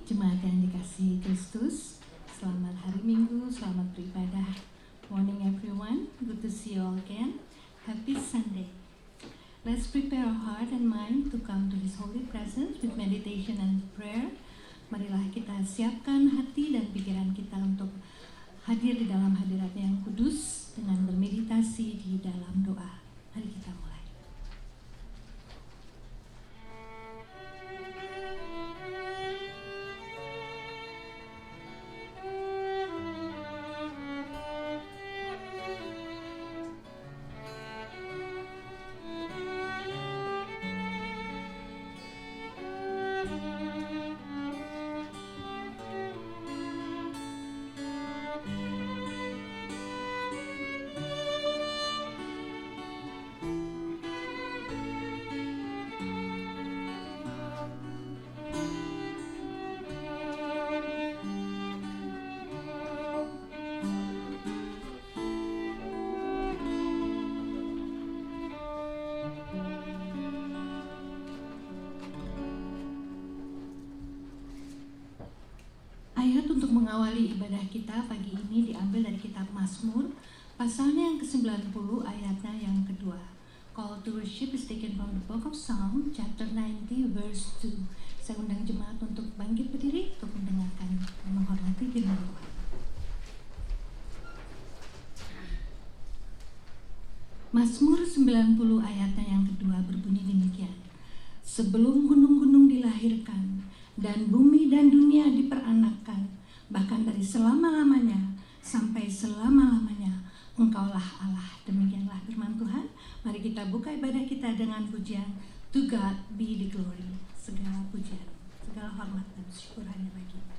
Jemaat yang dikasihi Kristus, selamat hari Minggu, selamat beribadah. Morning everyone, good to see you all again. Happy Sunday. Let's prepare our heart and mind to come to His holy presence with meditation and prayer. Marilah kita siapkan hati dan pikiran kita untuk hadir di dalam hadirat-Nya yang kudus dengan bermeditasi di dalam doa. Mari kita mulai. Ayat untuk mengawali ibadah kita pagi ini diambil dari kitab Mazmur, pasalnya yang ke-90, ayatnya yang kedua. Call to worship is taken from the book of Psalm, chapter 90, verse 2. Saya undang jemaat untuk bangkit berdiri untuk mendengarkan dan menghormati firman Tuhan. Mazmur 90 ayatnya yang kedua berbunyi demikian. Sebelum gunung-gunung dilahirkan dan bumi dan dunia diperanakkan, bahkan dari selama-lamanya sampai selama-lamanya, Engkaulah Allah. Demikianlah firman Tuhan. Mari kita buka ibadah kita dengan pujian To God be the glory. Segala pujian, segala hormat dan syukur hanya bagi-Nya.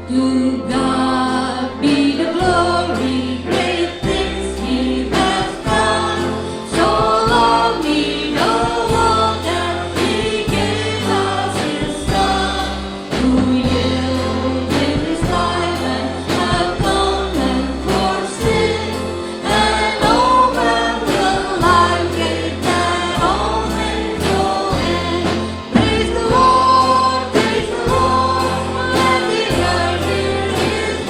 To God be the glory, great things He has done. So long we know that He gave us His Son, who yielded His life and atonement for sin, and over the life gave that all things no end. Praise the Lord, let the earth hear His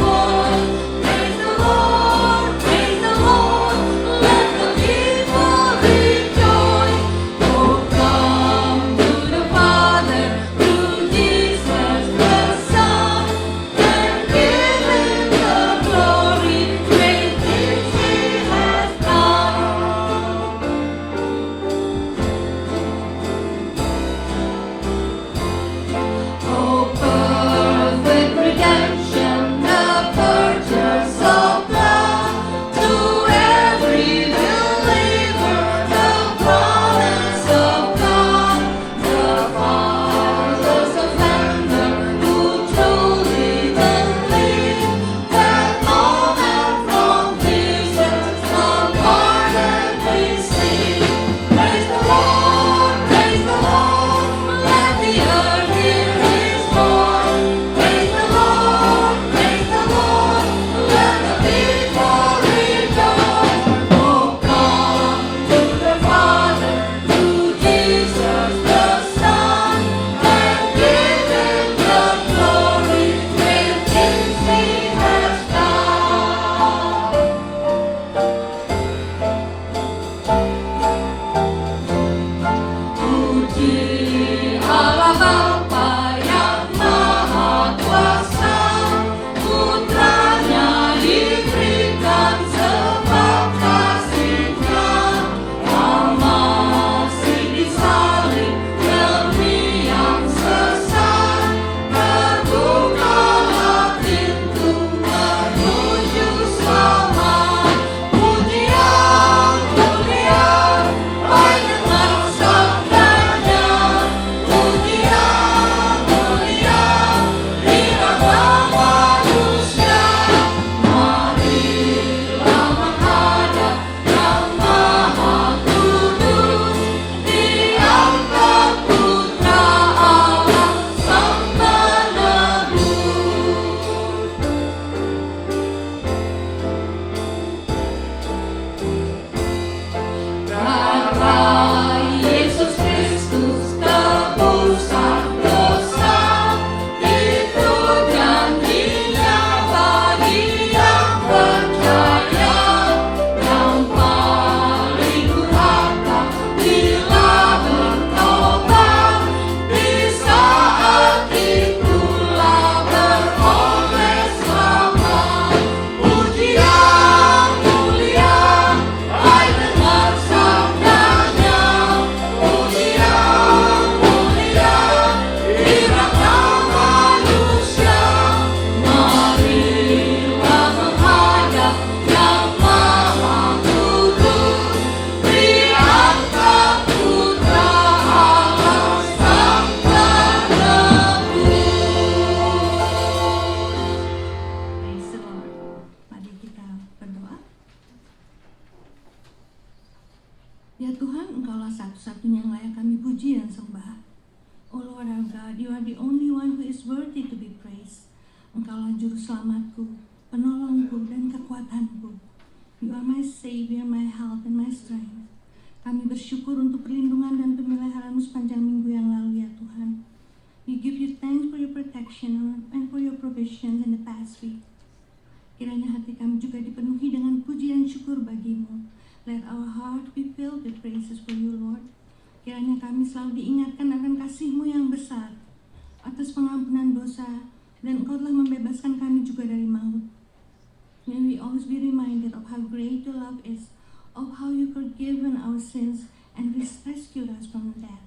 Ya Tuhan, Engkaulah satu-satunya yang layak kami puji dan sembah. Oh Lord our God, You are the only one who is worthy to be praised. Engkaulah juru selamatku, penolongku, dan kekuatanku. You are my Savior, my help, and my strength. Kami bersyukur untuk perlindungan dan pemeliharaan-Mu sepanjang minggu yang lalu ya Tuhan. We give You thanks for Your protection and for Your provisions in the past week. Kiranya hati kami juga dipenuhi dengan puji dan syukur bagi-Mu. Let our heart be filled with praises for You, Lord. Kiranya kami selalu diingatkan akan kasih-Mu yang besar, atas pengampunan dosa, dan Engkau telah membebaskan kami juga dari maut. May we always be reminded of how great Your love is, of how You forgiven our sins and rescued us from death.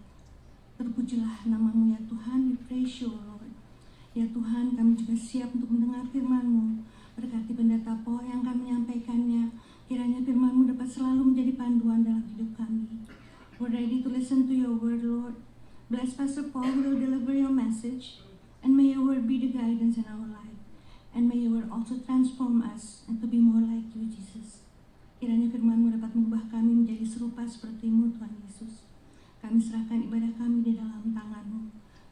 Terpujilah nama-Mu ya Tuhan, we praise You, Lord. Ya Tuhan, kami juga siap untuk mendengar firman-Mu. Berkati pendeta Po yang kami menyampaikannya, kiranya firman-Mu dapat selalu menjadi panduan dalam hidup kami. We're ready to listen to Your word, Lord. Bless Pastor Paul who will deliver Your message, and may Your word be the guidance in our life. And may Your word also transform us and to be more like You, Jesus. Kiranya firman-Mu dapat mengubah kami menjadi serupa seperti-Mu, Tuhan Yesus. Kami serahkan ibadah kami di dalam tangan-Mu.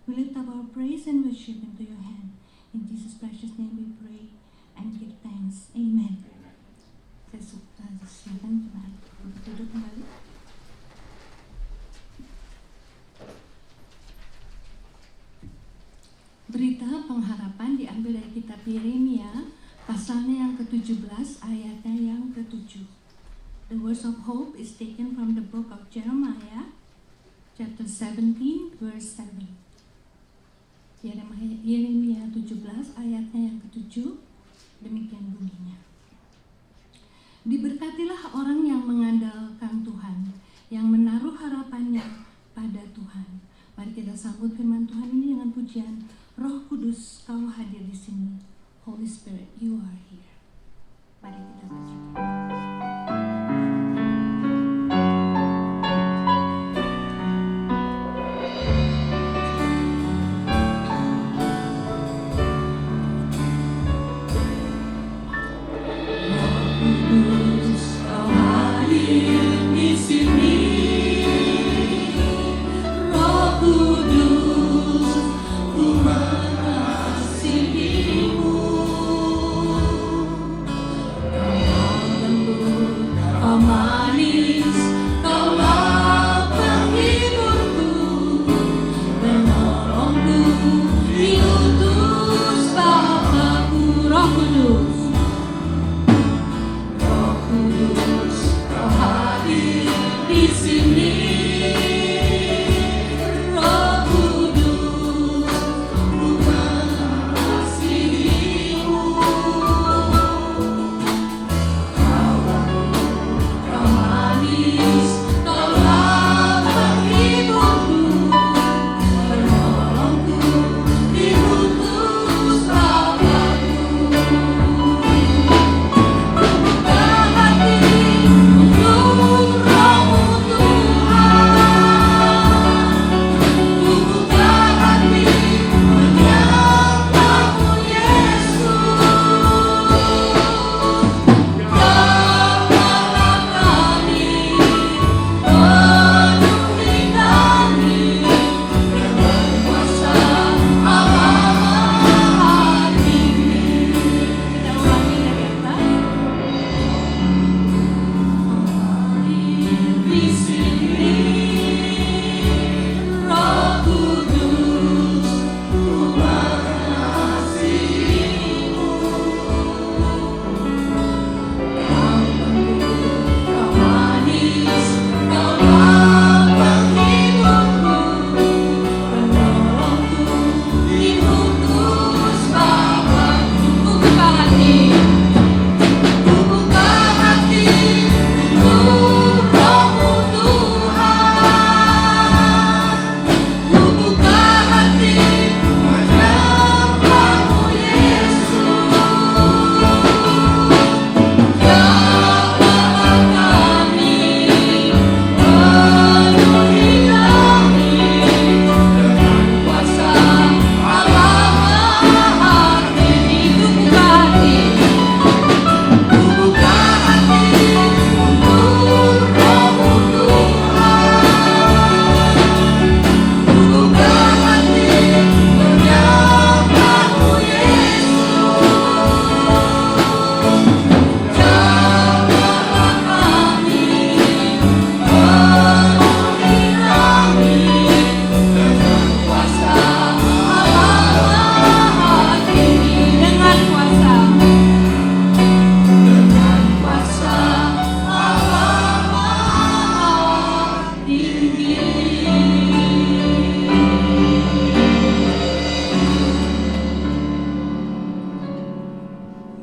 We lift up our praise and worship into Your hand. In Jesus' precious name we pray and give thanks. Amen. Saya silakan kembali. Duduk kembali. Berita pengharapan diambil dari kitab Yeremia, pasalnya yang ke-17, ayatnya yang ke-7. The words of hope is taken from the book of Jeremiah, chapter 17, verse 7. Yeremia 17, ayatnya yang ke-7, demikian bunyinya. Diberkatilah orang yang mengandalkan Tuhan, yang menaruh harapannya pada Tuhan. Mari kita sambut firman Tuhan ini dengan pujian. Roh Kudus, Kau hadir di sini. Holy Spirit, You are here. Mari kita bersyukur.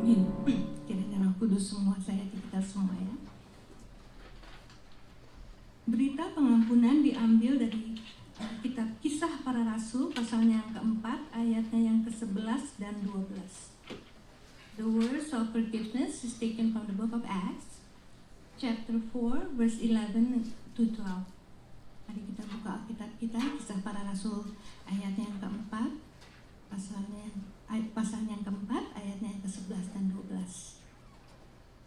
Amin. Kiranya Roh Kudus menguasai hati kita semua ya. Berita pengampunan diambil dari kitab Kisah Para Rasul pasalnya yang keempat, ayatnya yang ke-11 dan 12. The words of forgiveness is taken from the book of Acts, chapter 4, verse 11 to 12. Mari kita buka Alkitab kita, Kisah Para Rasul ayatnya yang keempat, pasalnya yang keempat, ayatnya yang ke-11 dan 12.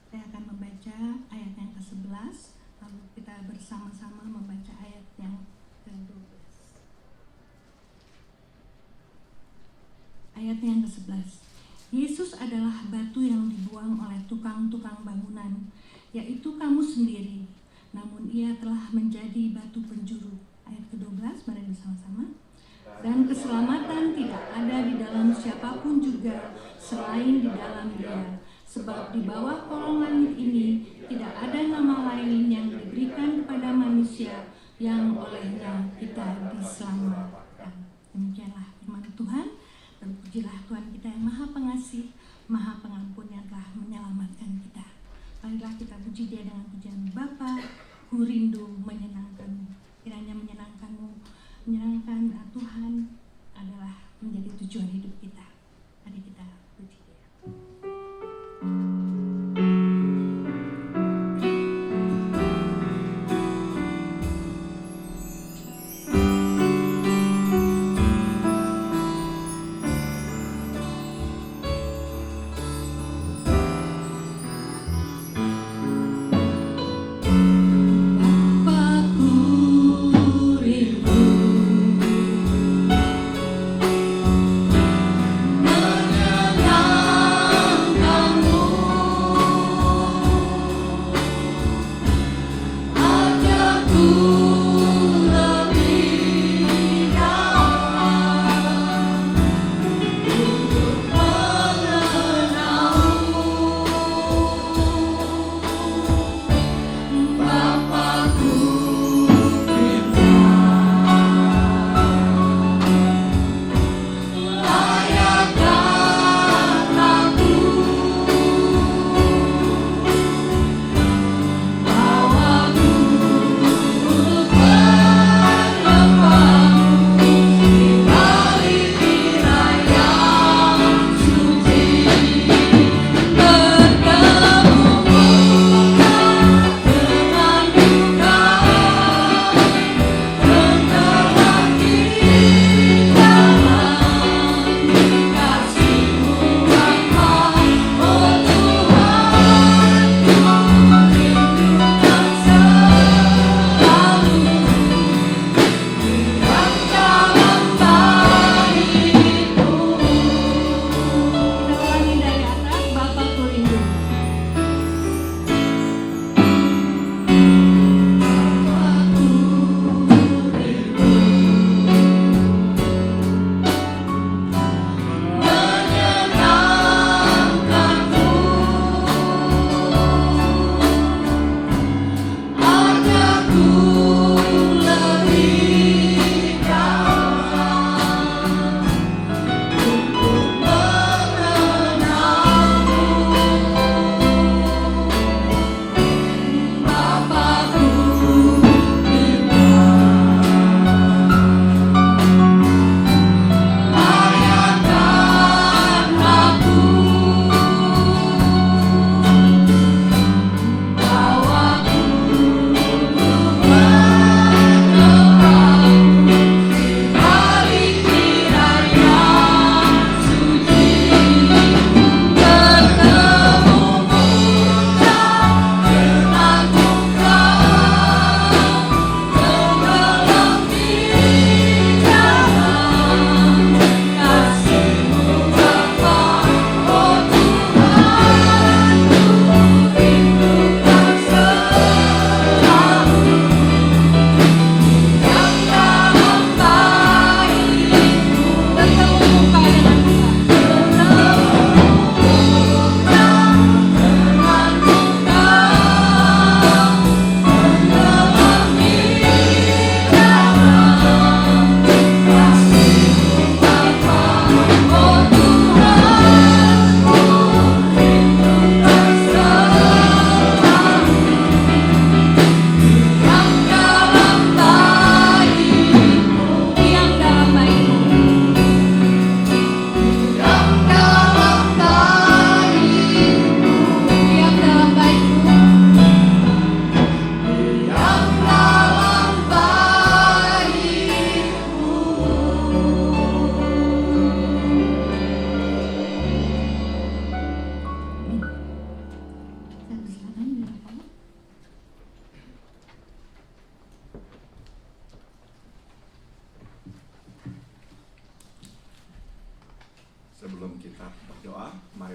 Saya akan membaca ayat yang ke-11, lalu kita bersama-sama membaca ayat yang ke-12. Ayat yang ke-11. Yesus adalah batu yang dibuang oleh tukang-tukang bangunan, yaitu kamu sendiri. Namun ia telah menjadi batu penjuru. Ayat ke-12, mari bersama-sama. Dan keselamatan tidak ada di dalam siapapun juga selain di dalam Dia. Sebab di bawah kolong langit ini tidak ada nama lain yang diberikan kepada manusia yang olehnya kita diselamatkan. Demikianlah firman Tuhan. Terpujilah Tuhan kita yang Maha Pengasih, Maha Pengampun yang telah menyelamatkan kita. Marilah kita puji Dia dengan pujian Bapa, ku rindu menyenangkanmu. Kiranya menyenangkanmu, menyenangkan Tuhan adalah menjadi tujuan hidup kita. Mari kita puji Dia.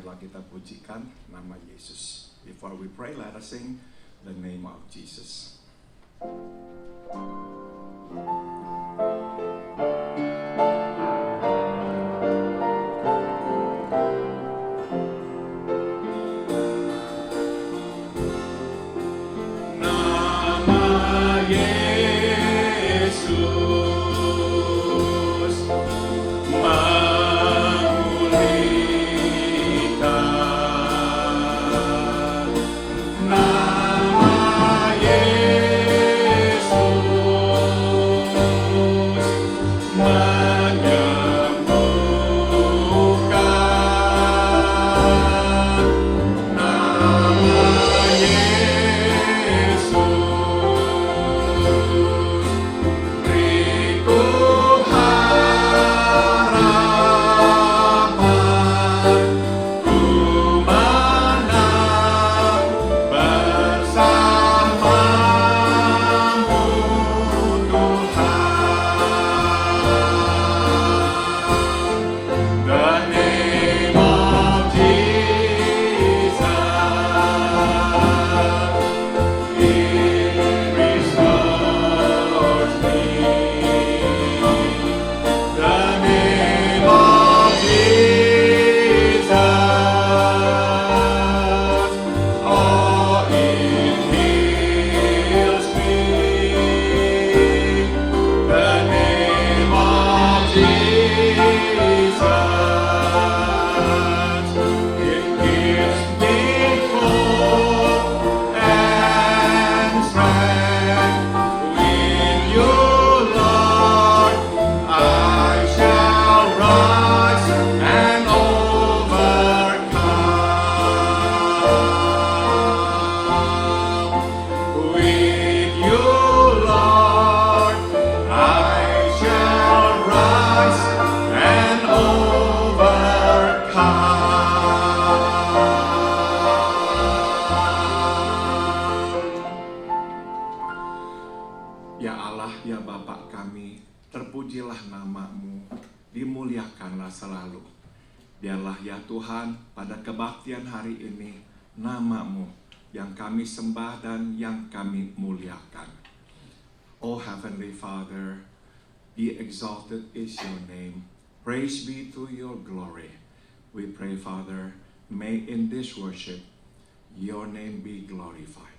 marilah kita pujikan nama Yesus. Before we pray, let us sing the name of Jesus. Ya Allah, ya Bapa kami, terpujilah nama-Mu, dimuliakanlah selalu. Biarlah ya Tuhan, pada kebaktian hari ini, nama-Mu yang kami sembah dan yang kami muliakan. Oh Heavenly Father, be exalted is your name. Praise be to your glory. We pray, Father, may in this worship, your name be glorified.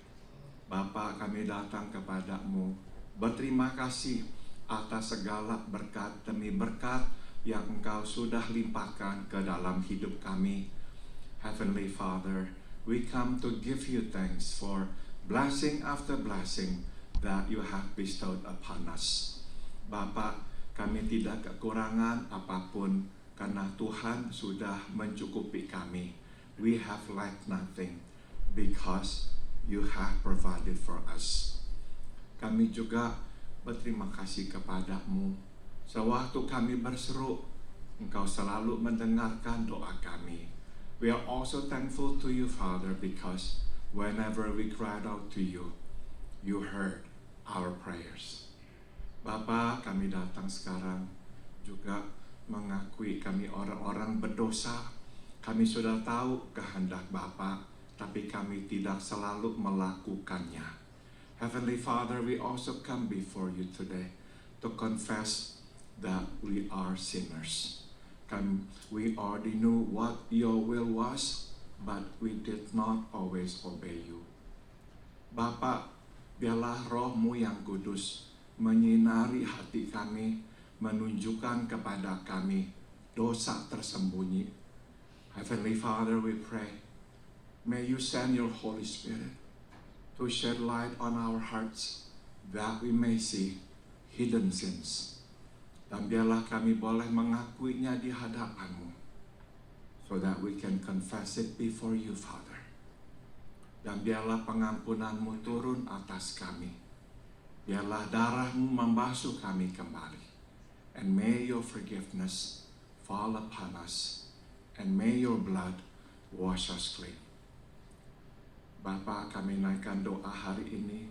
Bapa, kami datang kepadamu, berterima kasih atas segala berkat demi berkat yang Engkau sudah limpahkan ke dalam hidup kami. Heavenly Father, we come to give you thanks for blessing after blessing that you have bestowed upon us. Bapa, kami tidak kekurangan apapun karena Tuhan sudah mencukupi kami. We have lacked nothing because you have provided for us. Kami juga berterima kasih kepadamu. Sewaktu kami berseru, Engkau selalu mendengarkan doa kami. We are also thankful to you, Father, because whenever we cried out to you, you heard our prayers. Bapa, kami datang sekarang juga mengakui kami orang-orang berdosa. Kami sudah tahu kehendak Bapa, tapi kami tidak selalu melakukannya. Heavenly Father, we also come before you today to confess that we are sinners. We already knew what your will was, but we did not always obey you. Bapa, biarlah roh-Mu yang kudus menyinari hati kami, menunjukkan kepada kami dosa tersembunyi. Heavenly Father, we pray, may you send your Holy Spirit to shed light on our hearts that we may see hidden sins. Dan biarlah kami boleh mengakuinya di hadapan-Mu so that we can confess it before you, Father. Dan biarlah pengampunan-Mu turun atas kami. Biarlah darah-Mu membasuh kami kembali. And may your forgiveness fall upon us. And may your blood wash us clean. Bapa, kami naikkan doa hari ini,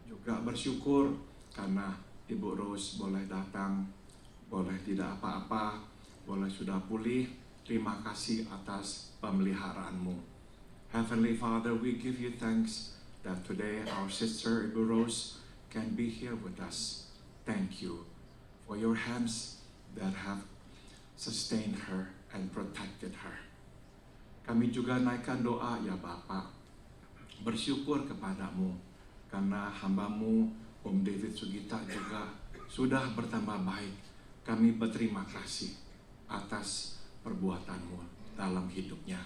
juga bersyukur karena Ibu Rose boleh datang, boleh tidak apa-apa, boleh sudah pulih, terima kasih atas pemeliharaan-Mu. Heavenly Father, we give you thanks that today our sister Ibu Rose can be here with us. Thank you for your hands that have sustained her and protected her. Kami juga naikkan doa ya Bapa, bersyukur kepadamu karena hamba-Mu Om David Sugita juga sudah bertambah baik. Kami berterima kasih atas perbuatan-Mu dalam hidupnya.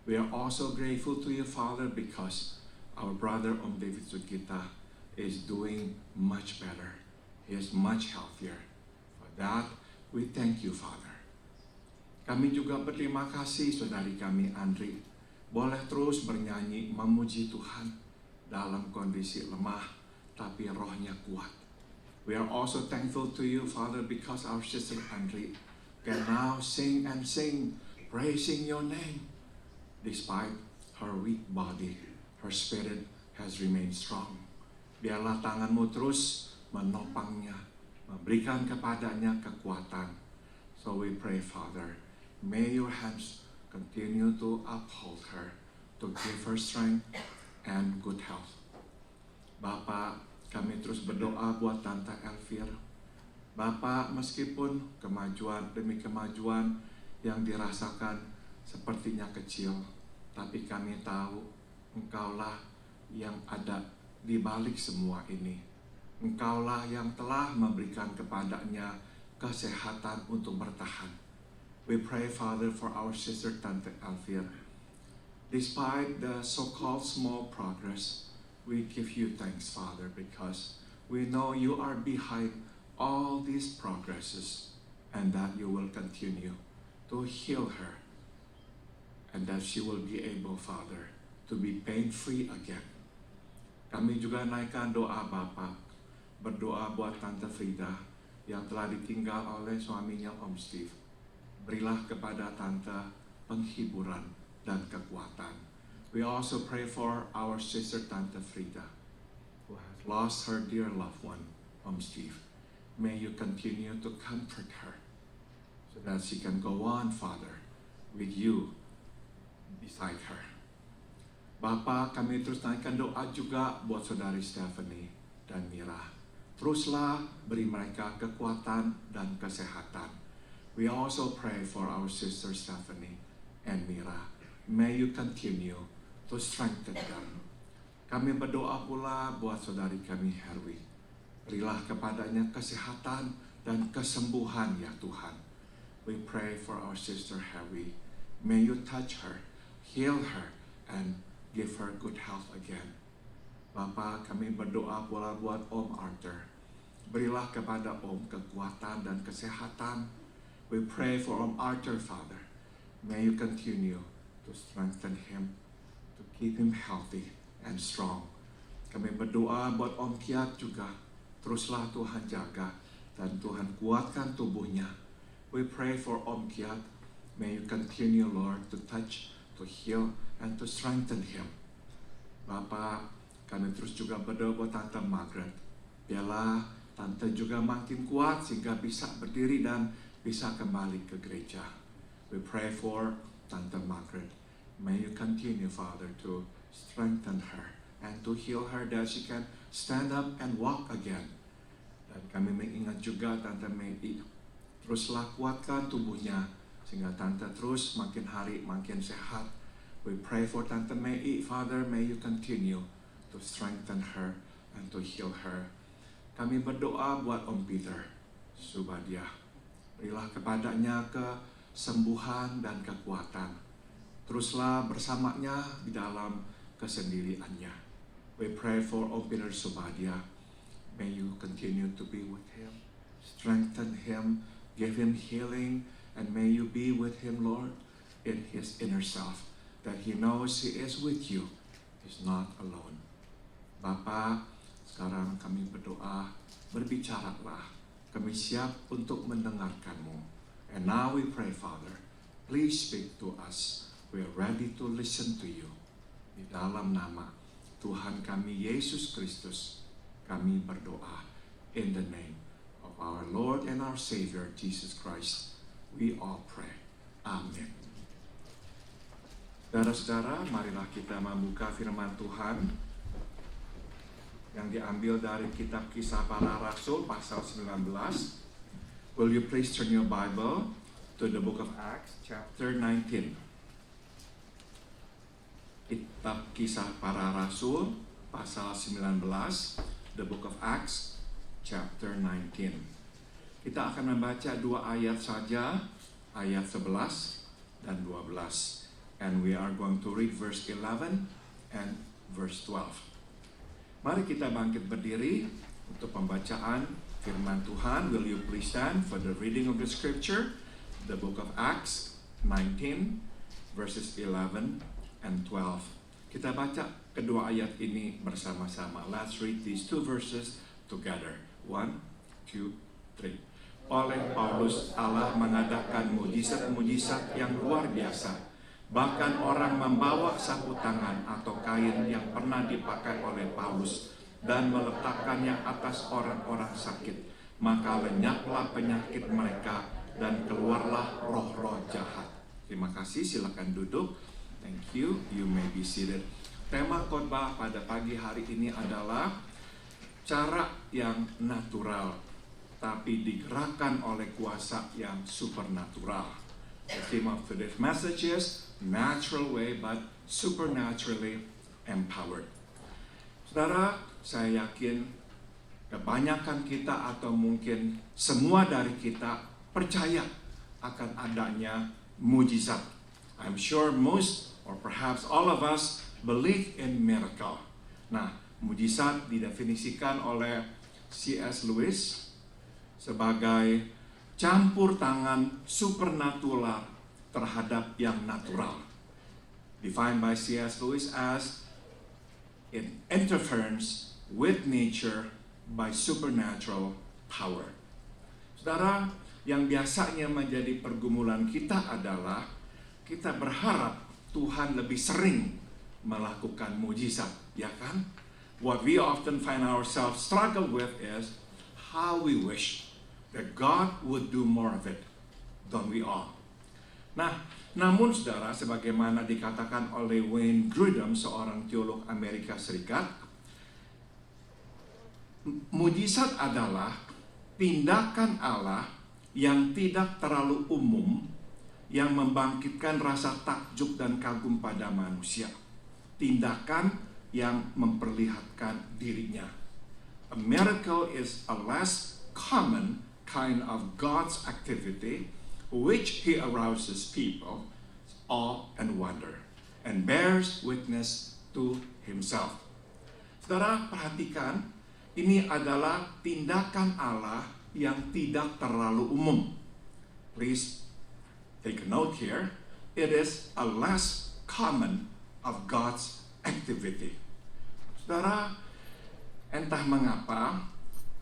We are also grateful to you, Father, because our brother Om David Sugita is doing much better. He is much healthier. For that, we thank you, Father. Kami juga berterima kasih saudari kami Andri boleh terus bernyanyi memuji Tuhan dalam kondisi lemah tapi rohnya kuat. We are also thankful to you, Father, because our sister Andri can now sing and sing, praising your name. Despite her weak body, her spirit has remained strong. Biarlah tangan-Mu terus menopangnya, memberikan kepadanya kekuatan. So we pray, Father, may your hands continue to uphold her, to give her strength and good health. Bapak, kami terus berdoa buat Tante Elvir. Bapak, meskipun kemajuan demi kemajuan yang dirasakan sepertinya kecil, tapi kami tahu Engkaulah yang ada di balik semua ini. Engkaulah yang telah memberikan kepadanya kesehatan untuk bertahan. We pray, Father, for our sister Tante Elvir. Despite the so-called small progress, we give you thanks, Father, because we know you are behind all these progresses and that you will continue to heal her and that she will be able, Father, to be pain-free again. Kami juga naikkan doa Bapak, berdoa buat Tante Frida yang telah ditinggal oleh suaminya Om Steve. Berilah kepada Tante penghiburan dan kekuatan. We also pray for our sister Tante Frida, who has lost her dear loved one, Om Steve. May you continue to comfort her, so that she can go on, Father, with you beside her. Bapa, kami terus naikkan doa juga buat saudari Stephanie dan Mira. Teruslah beri mereka kekuatan dan kesehatan. We also pray for our sister Stephanie and Mira. May you continue to strengthen them. Kami berdoa pula buat saudari kami Herwi. Berilah kepadanya kesehatan dan kesembuhan ya Tuhan. We pray for our sister Herwi. May you touch her, heal her, and give her good health again. Bapa, kami berdoa pula buat Om Arthur. Berilah kepada Om kekuatan dan kesehatan. We pray for Om Arthur, Father. May you continue to strengthen him, to keep him healthy and strong. Kami berdoa buat Om Kiat juga. Teruslah Tuhan jaga dan Tuhan kuatkan tubuhnya. We pray for Om Kiat. May you continue, Lord, to touch, to heal, and to strengthen him. Bapak, kami terus juga berdoa buat Tante Margaret. Biarlah Tante juga makin kuat sehingga bisa berdiri dan bisa kembali ke gereja. We pray for Tante Margaret. May you continue, Father, to strengthen her and to heal her that she can stand up and walk again. Dan kami mengingat juga Tante Mei. Teruslah kuatkan tubuhnya sehingga Tante terus makin hari makin sehat. We pray for Tante Mei, Father, may you continue to strengthen her and to heal her. Kami berdoa buat Om Peter Subadia. Berilah kepadanya kesembuhan dan kekuatan. Teruslah bersamanya di dalam kesendiriannya. We pray for Om Peter Subadia. May you continue to be with him, strengthen him, give him healing, and may you be with him, Lord, in his inner self, that he knows he is with you, he's not alone. Bapa, sekarang kami berdoa, berbicaralah, kami siap untuk mendengarkan-Mu. And now we pray, Father, please speak to us. We are ready to listen to you. Di dalam nama Tuhan kami Yesus Kristus, kami berdoa in the name of our Lord and our Savior Jesus Christ. We all pray. Amin. Saudara-saudara, marilah kita membuka firman Tuhan yang diambil dari kitab Kisah Para Rasul pasal 19. Will you please turn your Bible to the book of Acts chapter 19. Kitab Kisah Para Rasul pasal 19, the book of Acts chapter 19. Kita akan membaca 2 ayat saja, ayat 11 dan 12. And we are going to read verse 11 and verse 12. Mari kita bangkit berdiri untuk pembacaan firman Tuhan. Will you please stand for the reading of the scripture? The book of Acts 19 verses 11 and 12. Kita baca kedua ayat ini bersama-sama. Let's read these two verses together. 1, 2, 3. Oleh Paulus, Allah mengadakan mujizat-mujizat yang luar biasa. Bahkan orang membawa sapu tangan atau kain yang pernah dipakai oleh Paulus dan meletakkannya atas orang-orang sakit. Maka lenyaplah penyakit mereka dan keluarlah roh-roh jahat. Terima kasih, silakan duduk. Thank you, you may be seated. Tema khotbah pada pagi hari ini adalah cara yang natural, tapi digerakkan oleh kuasa yang supernatural. The theme of today's message is natural way but supernaturally empowered. Saudara, saya yakin kebanyakan kita atau mungkin semua dari kita percaya akan adanya mujizat. I'm sure most or perhaps all of us believe in miracle. Nah, mujizat didefinisikan oleh C.S. Lewis sebagai campur tangan supernatural terhadap yang natural. Defined by C.S. Lewis as interference with nature by supernatural power. Saudara, yang biasanya menjadi pergumulan kita adalah kita berharap Tuhan lebih sering melakukan mujizat, ya kan? What we often find ourselves struggle with is how we wish that God would do more of it, don't we all? Nah, namun saudara, sebagaimana dikatakan oleh Wayne Grudem, seorang teolog Amerika Serikat, mujizat adalah tindakan Allah yang tidak terlalu umum, yang membangkitkan rasa takjub dan kagum pada manusia. Tindakan yang memperlihatkan dirinya. A miracle is a less common kind of God's activity, which He arouses people awe and wonder, and bears witness to Himself. Saudara, perhatikan, ini adalah tindakan Allah yang tidak terlalu umum. Please take a note here. It is a less common of God's activity. Saudara, entah mengapa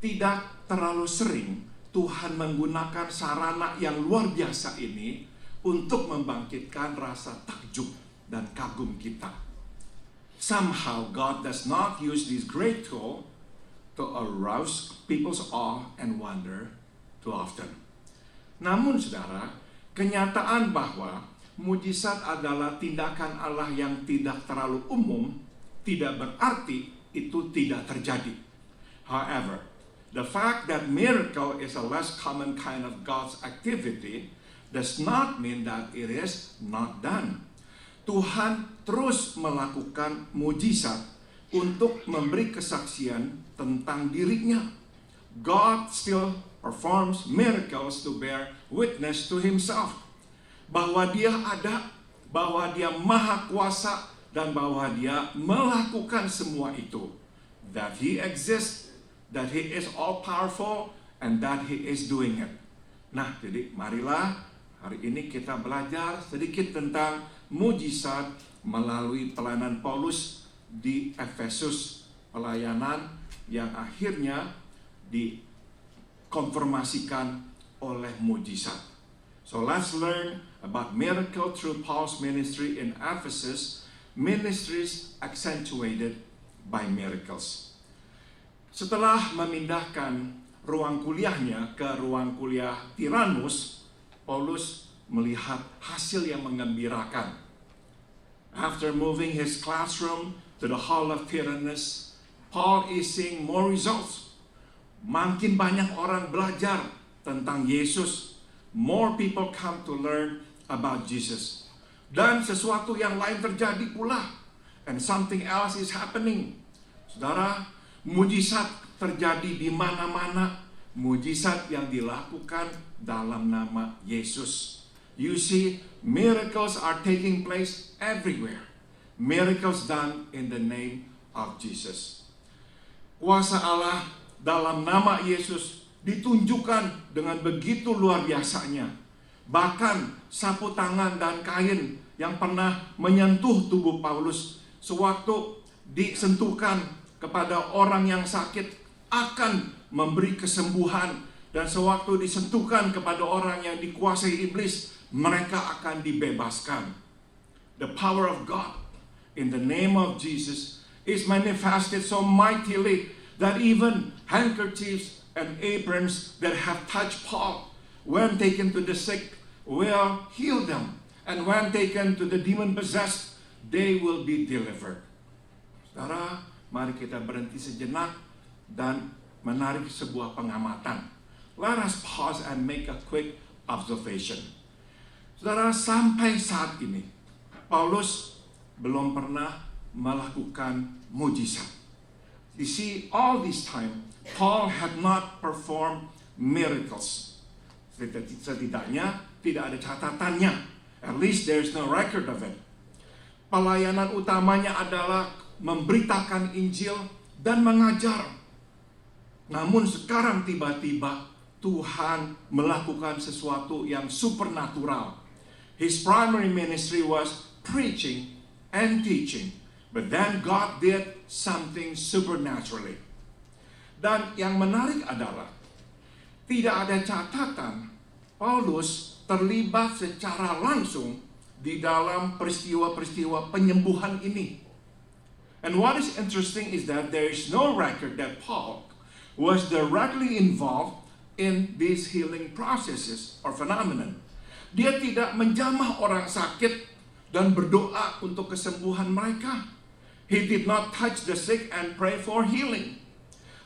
tidak terlalu sering Tuhan menggunakan sarana yang luar biasa ini untuk membangkitkan rasa takjub dan kagum kita. Somehow God does not use this great tool to arouse people's awe and wonder too often. Namun saudara, kenyataan bahwa mujizat adalah tindakan Allah yang tidak terlalu umum tidak berarti itu tidak terjadi. However, the fact that miracle is a less common kind of God's activity does not mean that it is not done. Tuhan terus melakukan mujizat untuk memberi kesaksian tentang dirinya. God still performs miracles to bear witness to Himself. Bahwa Dia ada, bahwa Dia maha kuasa, dan bahwa Dia melakukan semua itu. That He exists, that He is all powerful, and that He is doing it. Nah, jadi marilah hari ini kita belajar sedikit tentang mujizat melalui pelayanan Paulus di Efesus. Pelayanan yang akhirnya dikonfirmasikan oleh mujizat. So let's learn about miracle through Paul's ministry in Ephesus, ministries accentuated by miracles. Setelah memindahkan ruang kuliahnya ke ruang kuliah Tyrannus, Paulus melihat hasil yang menggembirakan. After moving his classroom to the Hall of Tyrannus, Paul is seeing more results. Makin banyak orang belajar tentang Yesus. More people come to learn about Jesus. Dan sesuatu yang lain terjadi pula. And something else is happening. Saudara, mujizat terjadi di mana-mana. Mujizat yang dilakukan dalam nama Yesus. You see, miracles are taking place everywhere. Miracles done in the name of Jesus. Kuasa Allah dalam nama Yesus ditunjukkan dengan begitu luar biasanya. Bahkan sapu tangan dan kain yang pernah menyentuh tubuh Paulus sewaktu disentuhkan kepada orang yang sakit akan memberi kesembuhan, dan sewaktu disentuhkan kepada orang yang dikuasai iblis, mereka akan dibebaskan. The power of God in the name of Jesus is manifested so mightily that even handkerchiefs and aprons that have touched Paul, when taken to the sick, will heal them. And when taken to the demon-possessed, they will be delivered. Saudara, mari kita berhenti sejenak dan menarik sebuah pengamatan. Let us pause and make a quick observation. Saudara, sampai saat ini, Paulus belum pernah melakukan mujizat. You see, all this time, Paul had not performed miracles. Setidaknya tidak ada catatannya. At least there is no record of it. Pelayanan utamanya adalah memberitakan Injil dan mengajar. Namun sekarang tiba-tiba Tuhan melakukan sesuatu yang supernatural. His primary ministry was preaching and teaching. But then God did something supernaturally. Dan yang menarik adalah tidak ada catatan Paulus terlibat secara langsung di dalam peristiwa-peristiwa penyembuhan ini. And what is interesting is that there is no record that Paul was directly involved in these healing processes or phenomenon. Dia tidak menjamah orang sakit dan berdoa untuk kesembuhan mereka. He did not touch the sick and pray for healing.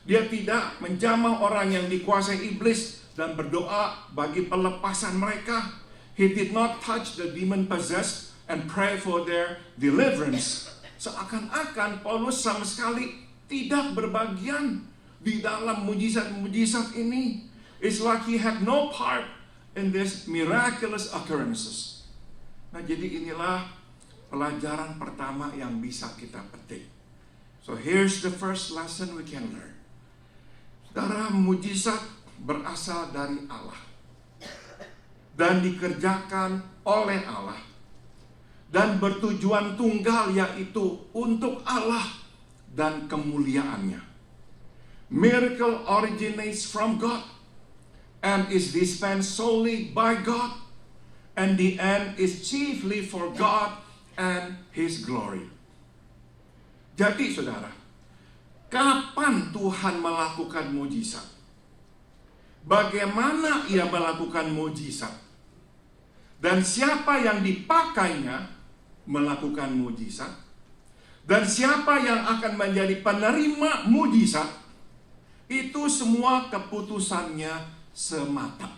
Dia tidak menjamah orang yang dikuasai iblis dan berdoa bagi pelepasan mereka. He did not touch the demon-possessed and pray for their deliverance. Seakan-akan Paulus sama sekali tidak berbagian di dalam mujizat-mujizat ini. It's like he had no part in these miraculous occurrences. Nah, jadi inilah pelajaran pertama yang bisa kita petik. So here's the first lesson we can learn. Saudara, mujizat berasal dari Allah dan dikerjakan oleh Allah dan bertujuan tunggal, yaitu untuk Allah dan kemuliaannya. Miracle originates from God and is dispensed solely by God, and the end is chiefly for God and His glory. Jadi saudara, kapan Tuhan melakukan mujizat? Bagaimana Ia melakukan mujizat? Dan siapa yang dipakainya melakukan mujizat? Dan siapa yang akan menjadi penerima mujizat? Itu semua keputusannya semata.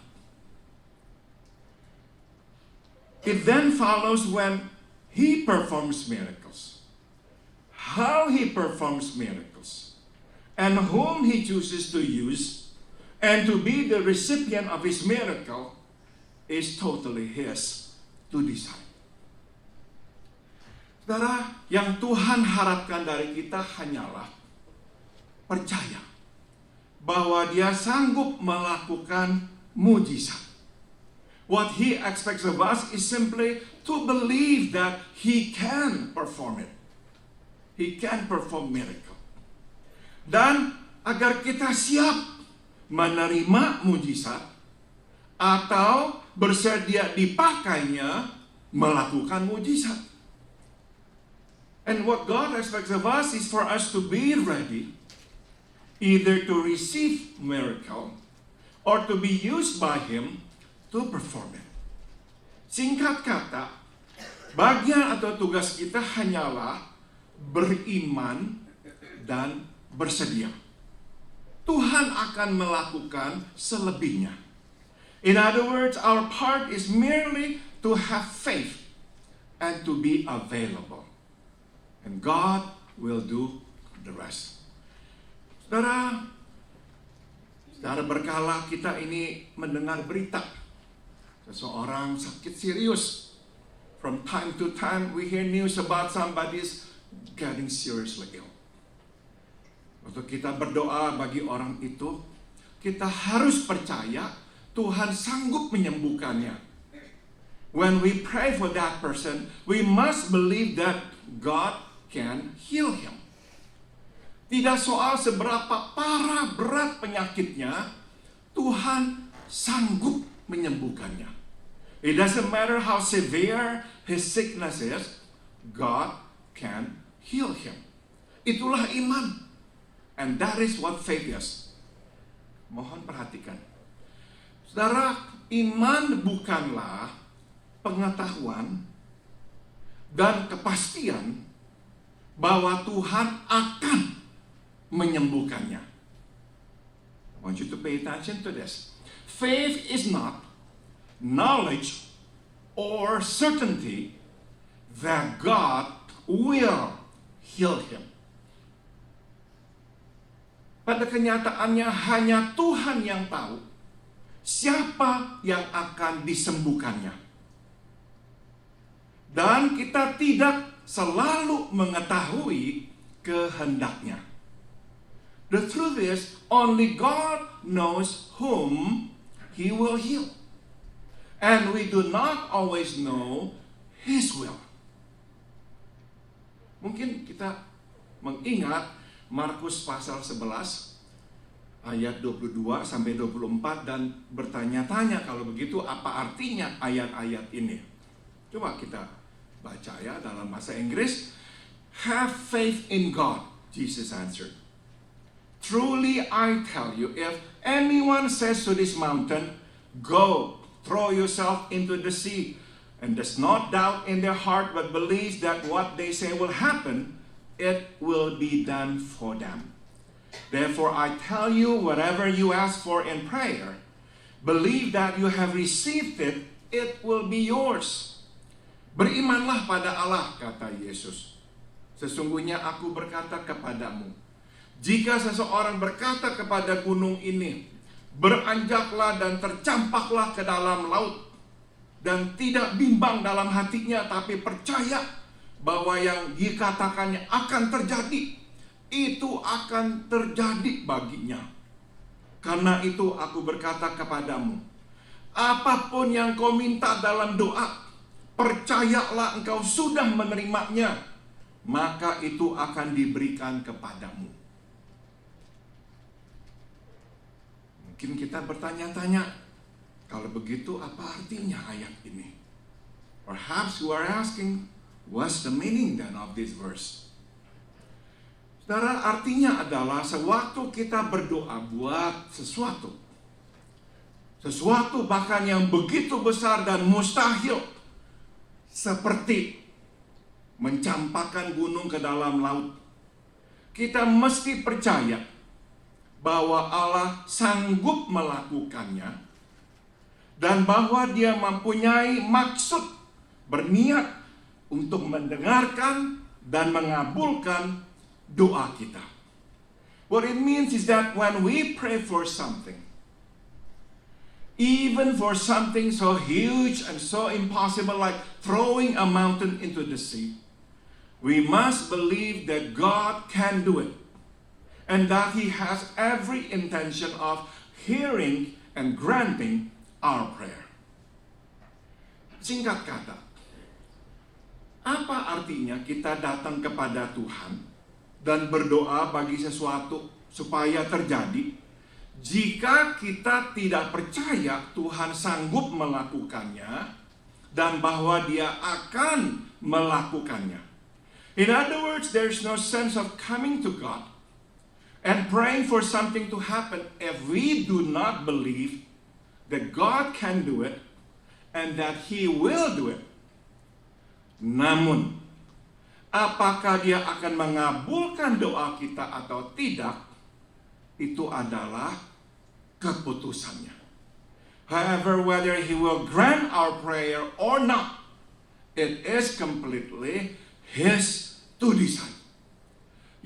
It then follows when He performs miracles, how He performs miracles, and whom He chooses to use, and to be the recipient of His miracle is totally His to decide. Saudara, yang Tuhan harapkan dari kita hanyalah percaya bahwa Dia sanggup melakukan mujizat. What He expects of us is simply to believe that He can perform it. He can perform miracle. Dan agar kita siap menerima mujizat atau bersedia dipakainya melakukan mujizat. And what God expects of us is for us to be ready either to receive miracle or to be used by Him to perform it. Singkat kata, bagian atau tugas kita hanyalah beriman dan bersedia. Tuhan akan melakukan selebihnya. In other words, our part is merely to have faith and to be available. And God will do the rest. Saudara berkala kita ini mendengar berita seseorang sakit serius. From time to time we hear news about somebody's getting seriously ill. Waktu kita berdoa bagi orang itu, kita harus percaya Tuhan sanggup menyembuhkannya. When we pray for that person, we must believe that God can heal him. Tidak soal seberapa parah berat penyakitnya, Tuhan sanggup menyembuhkannya. It doesn't matter how severe his sickness is, God can heal him. Itulah iman. And that is what faith is. Mohon perhatikan. Saudara, iman bukanlah pengetahuan dan kepastian bahwa Tuhan akan menyembuhkannya. I want you to pay attention to this. Faith is not knowledge or certainty that God will heal him. Pada kenyataannya hanya Tuhan yang tahu siapa yang akan disembuhkannya. Dan kita tidak selalu mengetahui kehendaknya. The truth is, only God knows whom He will heal. And we do not always know His will. Mungkin kita mengingat Markus pasal 11 ayat 22 sampai 24 dan bertanya-tanya kalau begitu apa artinya ayat-ayat ini. Coba kita baca ya dalam bahasa Inggris. Have faith in God, Jesus answered. Truly I tell you, if anyone says to this mountain, go, throw yourself into the sea, and does not doubt in their heart but believes that what they say will happen, it will be done for them. Therefore I tell you, whatever you ask for in prayer, believe that you have received it, it will be yours. Berimanlah pada Allah, kata Yesus. Sesungguhnya aku berkata kepadamu, jika seseorang berkata kepada gunung ini, beranjaklah dan tercampaklah ke dalam laut, dan tidak bimbang dalam hatinya, tapi percaya bahwa yang dikatakannya akan terjadi, itu akan terjadi baginya. Karena itu aku berkata kepadamu, apapun yang kau minta dalam doa, percayalah engkau sudah menerimanya, maka itu akan diberikan kepadamu. Mungkin kita bertanya-tanya, kalau begitu apa artinya ayat ini? Perhaps you are asking, what's the meaning then of this verse? Saudara, artinya adalah sewaktu kita berdoa buat sesuatu bahkan yang begitu besar dan mustahil, seperti mencampakkan gunung ke dalam laut, kita mesti percaya bahwa Allah sanggup melakukannya dan bahwa Dia mempunyai maksud, berniat untuk mendengarkan dan mengabulkan doa kita. What it means is that when we pray for something, even for something so huge and so impossible like throwing a mountain into the sea, we must believe that God can do it and that He has every intention of hearing and granting our prayer. Singkat kata, apa artinya kita datang kepada Tuhan dan berdoa bagi sesuatu supaya terjadi, jika kita tidak percaya Tuhan sanggup melakukannya dan bahwa Dia akan melakukannya? In other words, there's no sense of coming to God and praying for something to happen if we do not believe that God can do it and that He will do it. Namun, apakah Dia akan mengabulkan doa kita atau tidak, itu adalah keputusannya. However, whether He will grant our prayer or not, it is completely His to decide.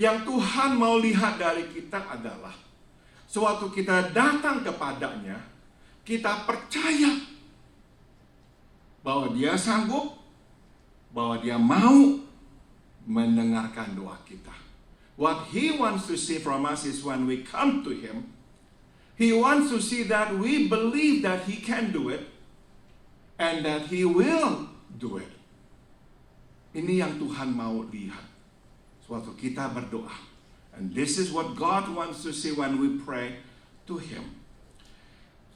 Yang Tuhan mau lihat dari kita adalah sewaktu kita datang kepadanya, kita percaya bahwa Dia sanggup, bahwa Dia mau mendengarkan doa kita. What He wants to see from us is when we come to Him, He wants to see that we believe that He can do it and that He will do it. Ini yang Tuhan mau lihat sewaktu kita berdoa. And this is what God wants to see when we pray to Him.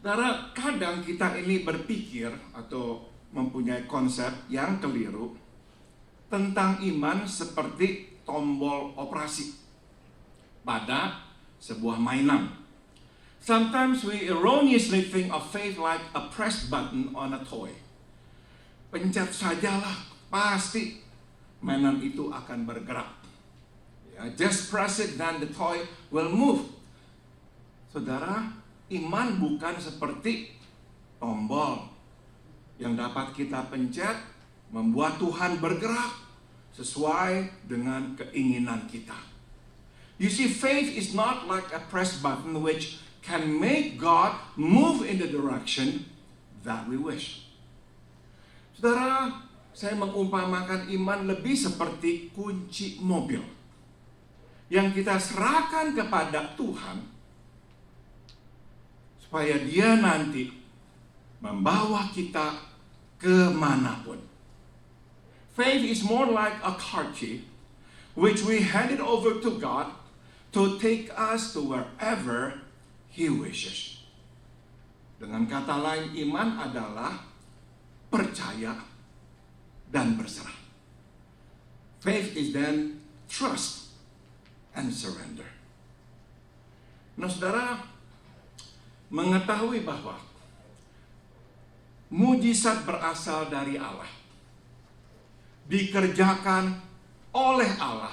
Saudara, kadang kita ini berpikir atau mempunyai konsep yang keliru tentang iman seperti tombol operasi pada sebuah mainan. Sometimes we erroneously think of faith like a press button on a toy. Pencet sajalah, pasti mainan itu akan bergerak. Just press it, then the toy will move. Saudara, iman bukan seperti tombol yang dapat kita pencet, membuat Tuhan bergerak sesuai dengan keinginan kita. You see, faith is not like a press button which can make God move in the direction that we wish. Saudara, saya mengumpamakan iman lebih seperti kunci mobil yang kita serahkan kepada Tuhan supaya Dia nanti membawa kita kemanapun. Faith is more like a car key which we hand it over to God to take us to wherever He wishes. Dengan kata lain, iman adalah percaya dan berserah. Faith is then trust and surrender. Nah, saudara, mengetahui bahwa mujizat berasal dari Allah, dikerjakan oleh Allah,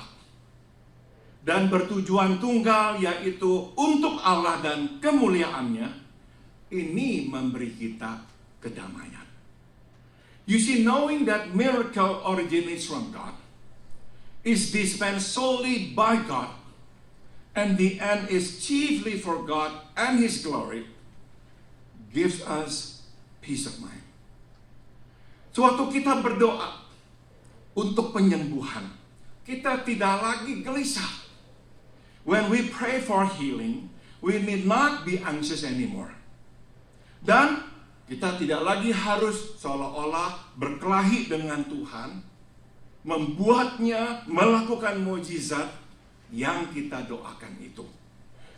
dan bertujuan tunggal, yaitu untuk Allah dan kemuliaannya, ini memberi kita kedamaian. You see, knowing that miracle originates from God, is dispensed solely by God, and the end is chiefly for God and His glory, gives us peace of mind. Suatu kita berdoa untuk penyembuhan, kita tidak lagi gelisah. When we pray for healing, we need not be anxious anymore. Dan kita tidak lagi harus seolah-olah berkelahi dengan Tuhan, membuatnya melakukan mukjizat yang kita doakan itu.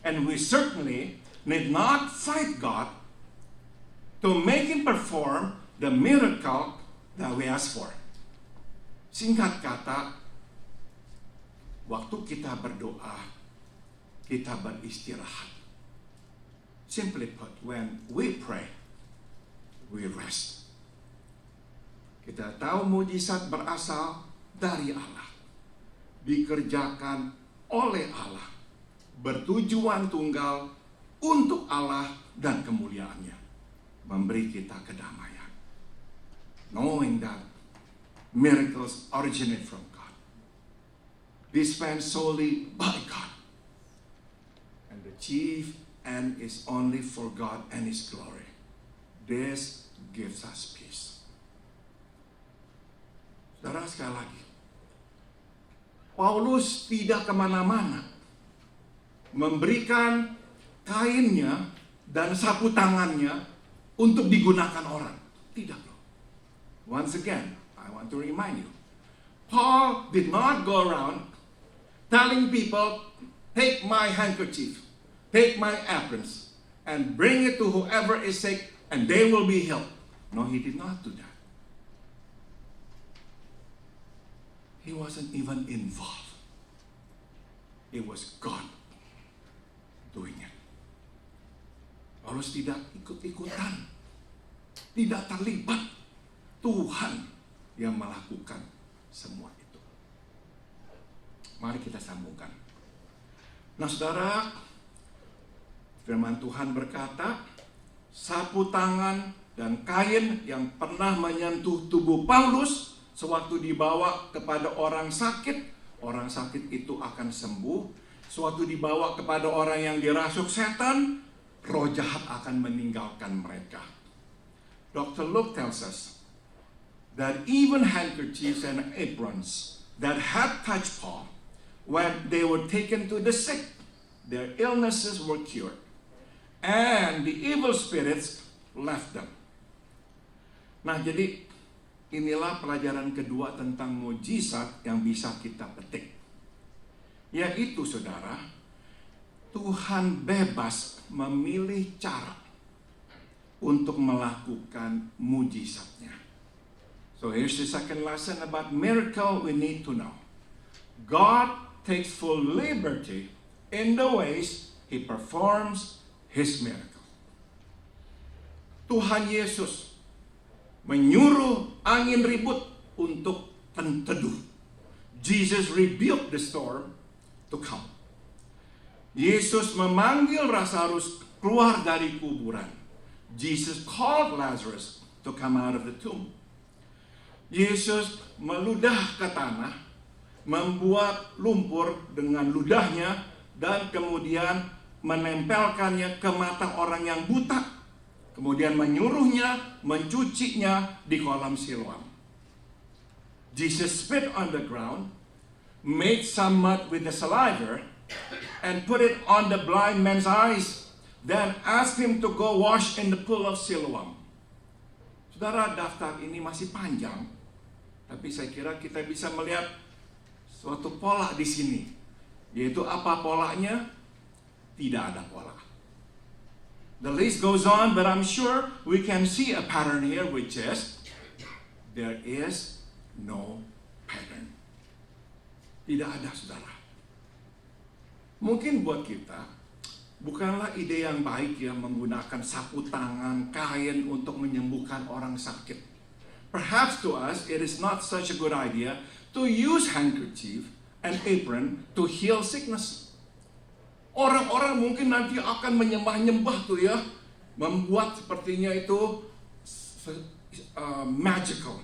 And we certainly need not fight God to make Him perform the miracle that we ask for. Singkat kata, waktu kita berdoa, kita beristirahat. Simply put, when we pray, we rest. Kita tahu mujizat berasal dari Allah, dikerjakan oleh Allah, bertujuan tunggal untuk Allah dan kemuliaannya, memberi kita kedamaian. Knowing that miracles originate from God, dispensed solely by God, and the chief end is only for God and His glory. This gives us peace. Saudara, sekali lagi, Paulus tidak kemana-mana memberikan kainnya dan sapu tangannya untuk digunakan orang. Tidak. Once again, I want to remind you, Paul did not go around telling people, take my handkerchief, take my aprons, and bring it to whoever is sick, and they will be healed. No, he did not do that. He wasn't even involved. It was God doing it. Paulus tidak ikut-ikutan tidak terlibat. Tuhan yang melakukan semua itu. Mari kita sambungkan. Nah saudara, firman Tuhan berkata, sapu tangan dan kain yang pernah menyentuh tubuh Paulus sewaktu dibawa kepada orang sakit itu akan sembuh. Sewaktu dibawa kepada orang yang dirasuk setan, roh jahat akan meninggalkan mereka. Dr. Luke tells us that even handkerchiefs and aprons that had touched Paul, when they were taken to the sick, their illnesses were cured, and the evil spirits left them. Nah, jadi inilah pelajaran kedua tentang mujizat yang bisa kita petik. Yaitu, saudara, Tuhan bebas memilih cara untuk melakukan mujizatnya. So here's the second lesson about miracle we need to know. God takes full liberty in the ways He performs His miracle. Tuhan Yesus menyuruh angin ribut untuk teduh. Jesus rebuked the storm to come. Yesus memanggil Lazarus keluar dari kuburan. Jesus called Lazarus to come out of the tomb. Yesus meludah ke tanah, membuat lumpur dengan ludahnya, dan kemudian menempelkannya ke mata orang yang buta. Kemudian menyuruhnya mencucinya di kolam Siloam. Jesus spit on the ground, made some mud with the saliva, and put it on the blind man's eyes. Then asked him to go wash in the pool of Siloam. Saudara, daftar ini masih panjang, tapi saya kira kita bisa melihat suatu pola di sini. Yaitu apa polanya? Tidak ada pola. The list goes on, but I'm sure we can see a pattern here, which is there is no pattern. Tidak ada, saudara. Mungkin buat kita bukanlah ide yang baik ya menggunakan sapu tangan, kain untuk menyembuhkan orang sakit. Perhaps to us it is not such a good idea to use handkerchief and apron to heal sickness. Orang-orang mungkin nanti akan menyembah-nyembah tuh ya, membuat sepertinya itu magical.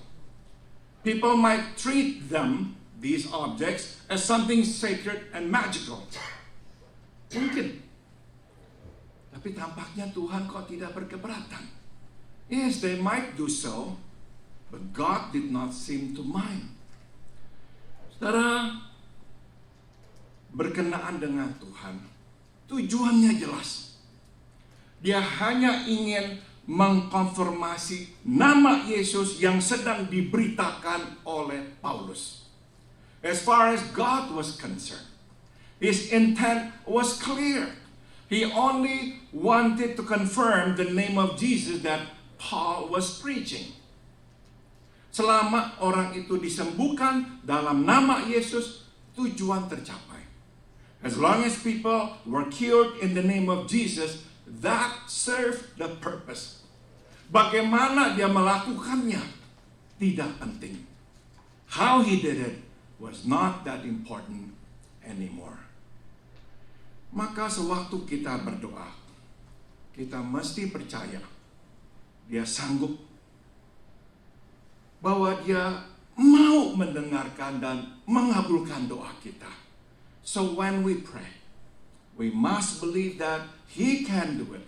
People might treat them, these objects, as something sacred and magical. Mungkin. Tapi tampaknya Tuhan kok tidak berkeberatan. Yes, they might do so, but God did not seem to mind. Saudara, berkenaan dengan Tuhan, tujuannya jelas. Dia hanya ingin mengkonfirmasi nama Yesus yang sedang diberitakan oleh Paulus. As far as God was concerned, His intent was clear. He only wanted to confirm the name of Jesus that Paul was preaching. Selama orang itu disembuhkan dalam nama Yesus, tujuan tercapai. As long as people were cured in the name of Jesus, that served the purpose. Bagaimana dia melakukannya tidak penting. How he did it was not that important anymore. Maka sewaktu kita berdoa, kita mesti percaya dia sanggup, bahwa dia mau mendengarkan dan mengabulkan doa kita. So when we pray, we must believe that He can do it,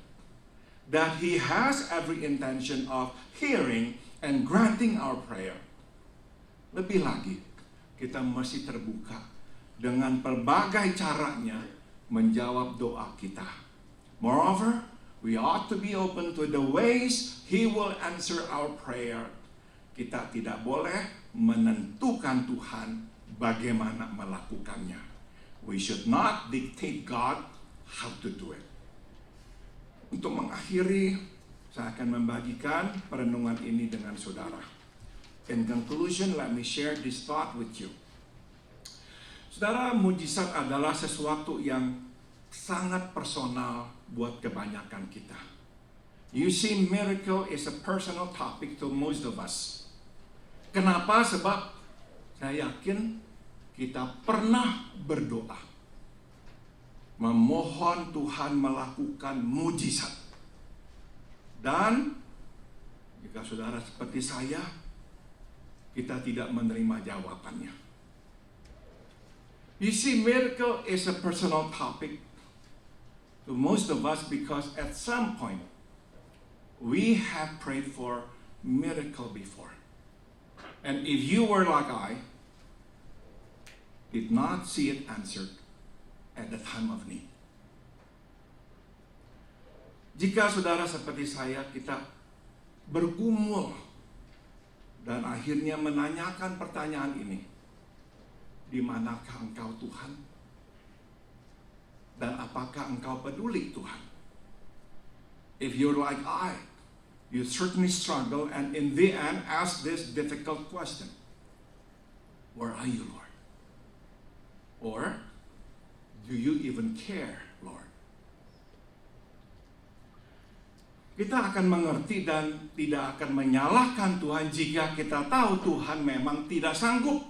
that He has every intention of hearing and granting our prayer. Lebih lagi, kita mesti terbuka dengan berbagai caranya menjawab doa kita. Moreover, we ought to be open to the ways He will answer our prayer. Kita tidak boleh menentukan Tuhan bagaimana melakukannya. We should not dictate God how to do it. Untuk mengakhiri, saya akan membagikan perenungan ini dengan saudara. In conclusion, let me share this thought with you. Saudara, mujizat adalah sesuatu yang sangat personal buat kebanyakan kita. You see, miracle is a personal topic to most of us. Kenapa? Sebab saya yakin kita pernah berdoa, memohon Tuhan melakukan mujizat. Dan jika saudara seperti saya, kita tidak menerima jawabannya. You see, miracle is a personal topic to most of us because at some point we have prayed for miracle before. And if you were like I, did not see it answered at the time of need. Jika saudara seperti saya, kita bergumul dan akhirnya menanyakan pertanyaan ini, di manakah Engkau Tuhan? Dan apakah Engkau peduli Tuhan? If you're like I, you certainly struggle and in the end ask this difficult question. Where are you, Lord? Or do you even care, Lord? Kita akan mengerti dan tidak akan menyalahkan Tuhan jika kita tahu Tuhan memang tidak sanggup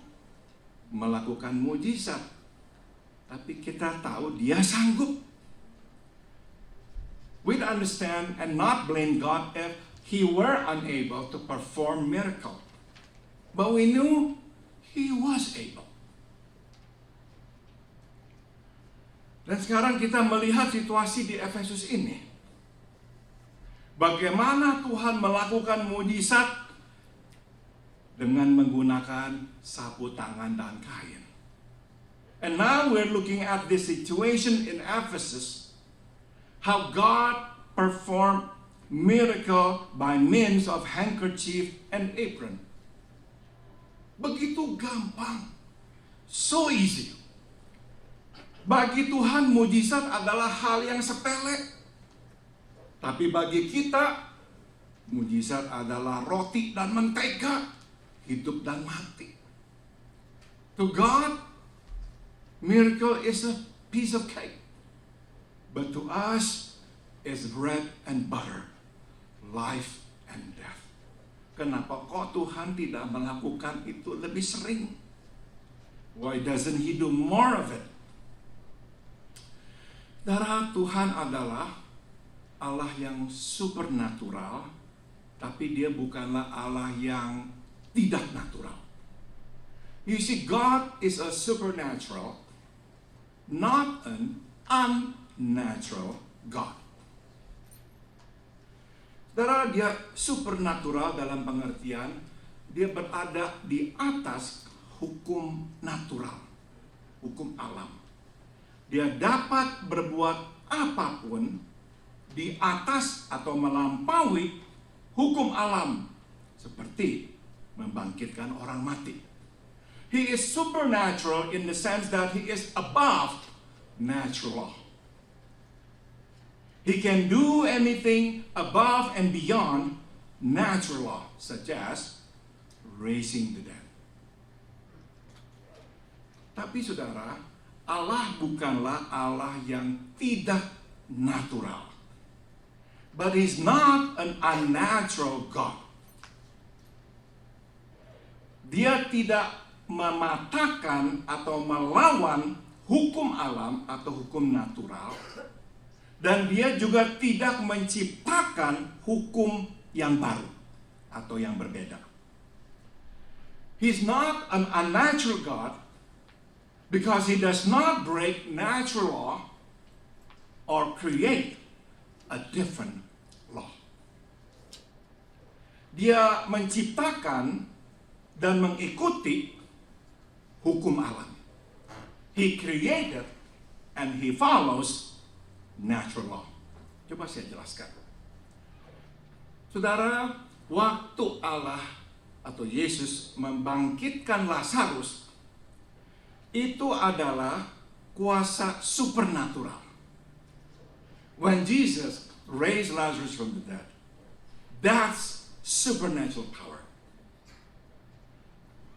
melakukan mujizat. Tapi kita tahu Dia sanggup. We'd understand and not blame God if He were unable to perform miracle. But we knew He was able. Dan sekarang kita melihat situasi di Efesus ini. Bagaimana Tuhan melakukan mujizat dengan menggunakan sapu tangan dan kain. And now we're looking at this situation in Ephesus. How God performed miracle by means of handkerchief and apron. Begitu gampang. So easy. Bagi Tuhan mujizat adalah hal yang sepele. Tapi bagi kita mujizat adalah roti dan mentega, hidup dan mati. To God, miracle is a piece of cake. But to us, it's bread and butter, life and death. Kenapa kok Tuhan tidak melakukan itu lebih sering? Why doesn't He do more of it? Darah Tuhan adalah Allah yang supernatural, tapi Dia bukanlah Allah yang tidak natural. You see, God is a supernatural, not an unnatural God. Saudara, Dia supernatural dalam pengertian Dia berada di atas hukum natural, hukum alam. Dia dapat berbuat apapun di atas atau melampaui hukum alam, seperti membangkitkan orang mati. He is supernatural in the sense that He is above natural law. He can do anything above and beyond natural law, such as raising the dead. Tapi saudara, Allah bukanlah Allah yang tidak natural. But He's not an unnatural God. Dia tidak mematahkan atau melawan hukum alam atau hukum natural. Dan Dia juga tidak menciptakan hukum yang baru atau yang berbeda. He's not an unnatural God because He does not break natural law or create a different law. Dia menciptakan dan mengikuti hukum alam. He created and He follows natural law. Coba saya jelaskan. Saudara, waktu Allah atau Yesus membangkitkan Lazarus, itu adalah kuasa supernatural. When Jesus raised Lazarus from the dead, that's supernatural power.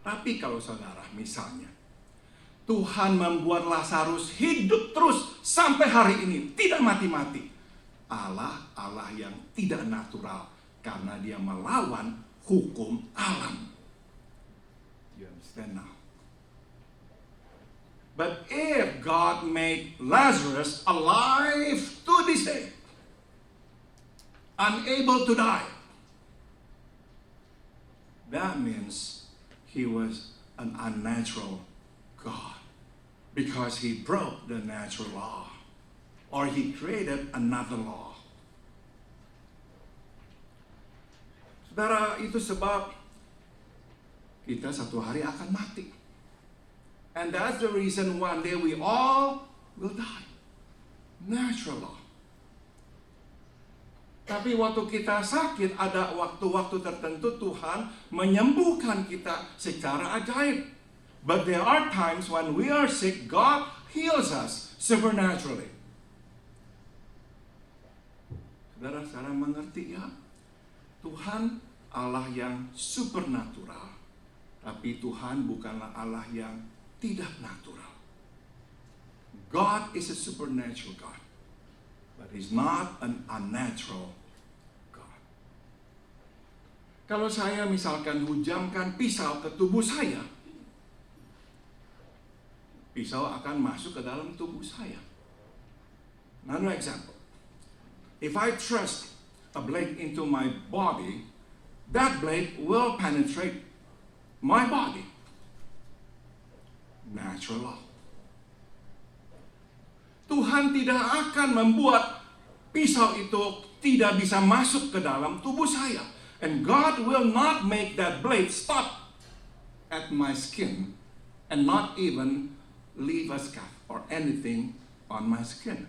Tapi kalau saudara, misalnya Tuhan membuat Lazarus hidup terus sampai hari ini, tidak mati-mati, Allah yang tidak natural karena dia melawan hukum alam. You understand now? But if God made Lazarus alive to this day, unable to die, that means he was an unnatural God because he broke the natural law, or he created another law. Saudara, itu sebab kita satu hari akan mati. And that's the reason one day we all will die. Natural law. Tapi waktu kita sakit, ada waktu-waktu tertentu Tuhan menyembuhkan kita secara ajaib. But there are times when we are sick, God heals us supernaturally. Saudara, sekarang mengerti ya? Tuhan Allah yang supernatural. Tapi Tuhan bukanlah Allah yang tidak natural. God is a supernatural God. But He's not an unnatural God. Kalau saya misalkan hujamkan pisau ke tubuh saya, pisau akan masuk ke dalam tubuh saya. Another example. If I thrust a blade into my body, that blade will penetrate my body. Natural law. Tuhan tidak akan membuat pisau itu tidak bisa masuk ke dalam tubuh saya. And God will not make that blade stop at my skin and not even leave a scar or anything on my skin.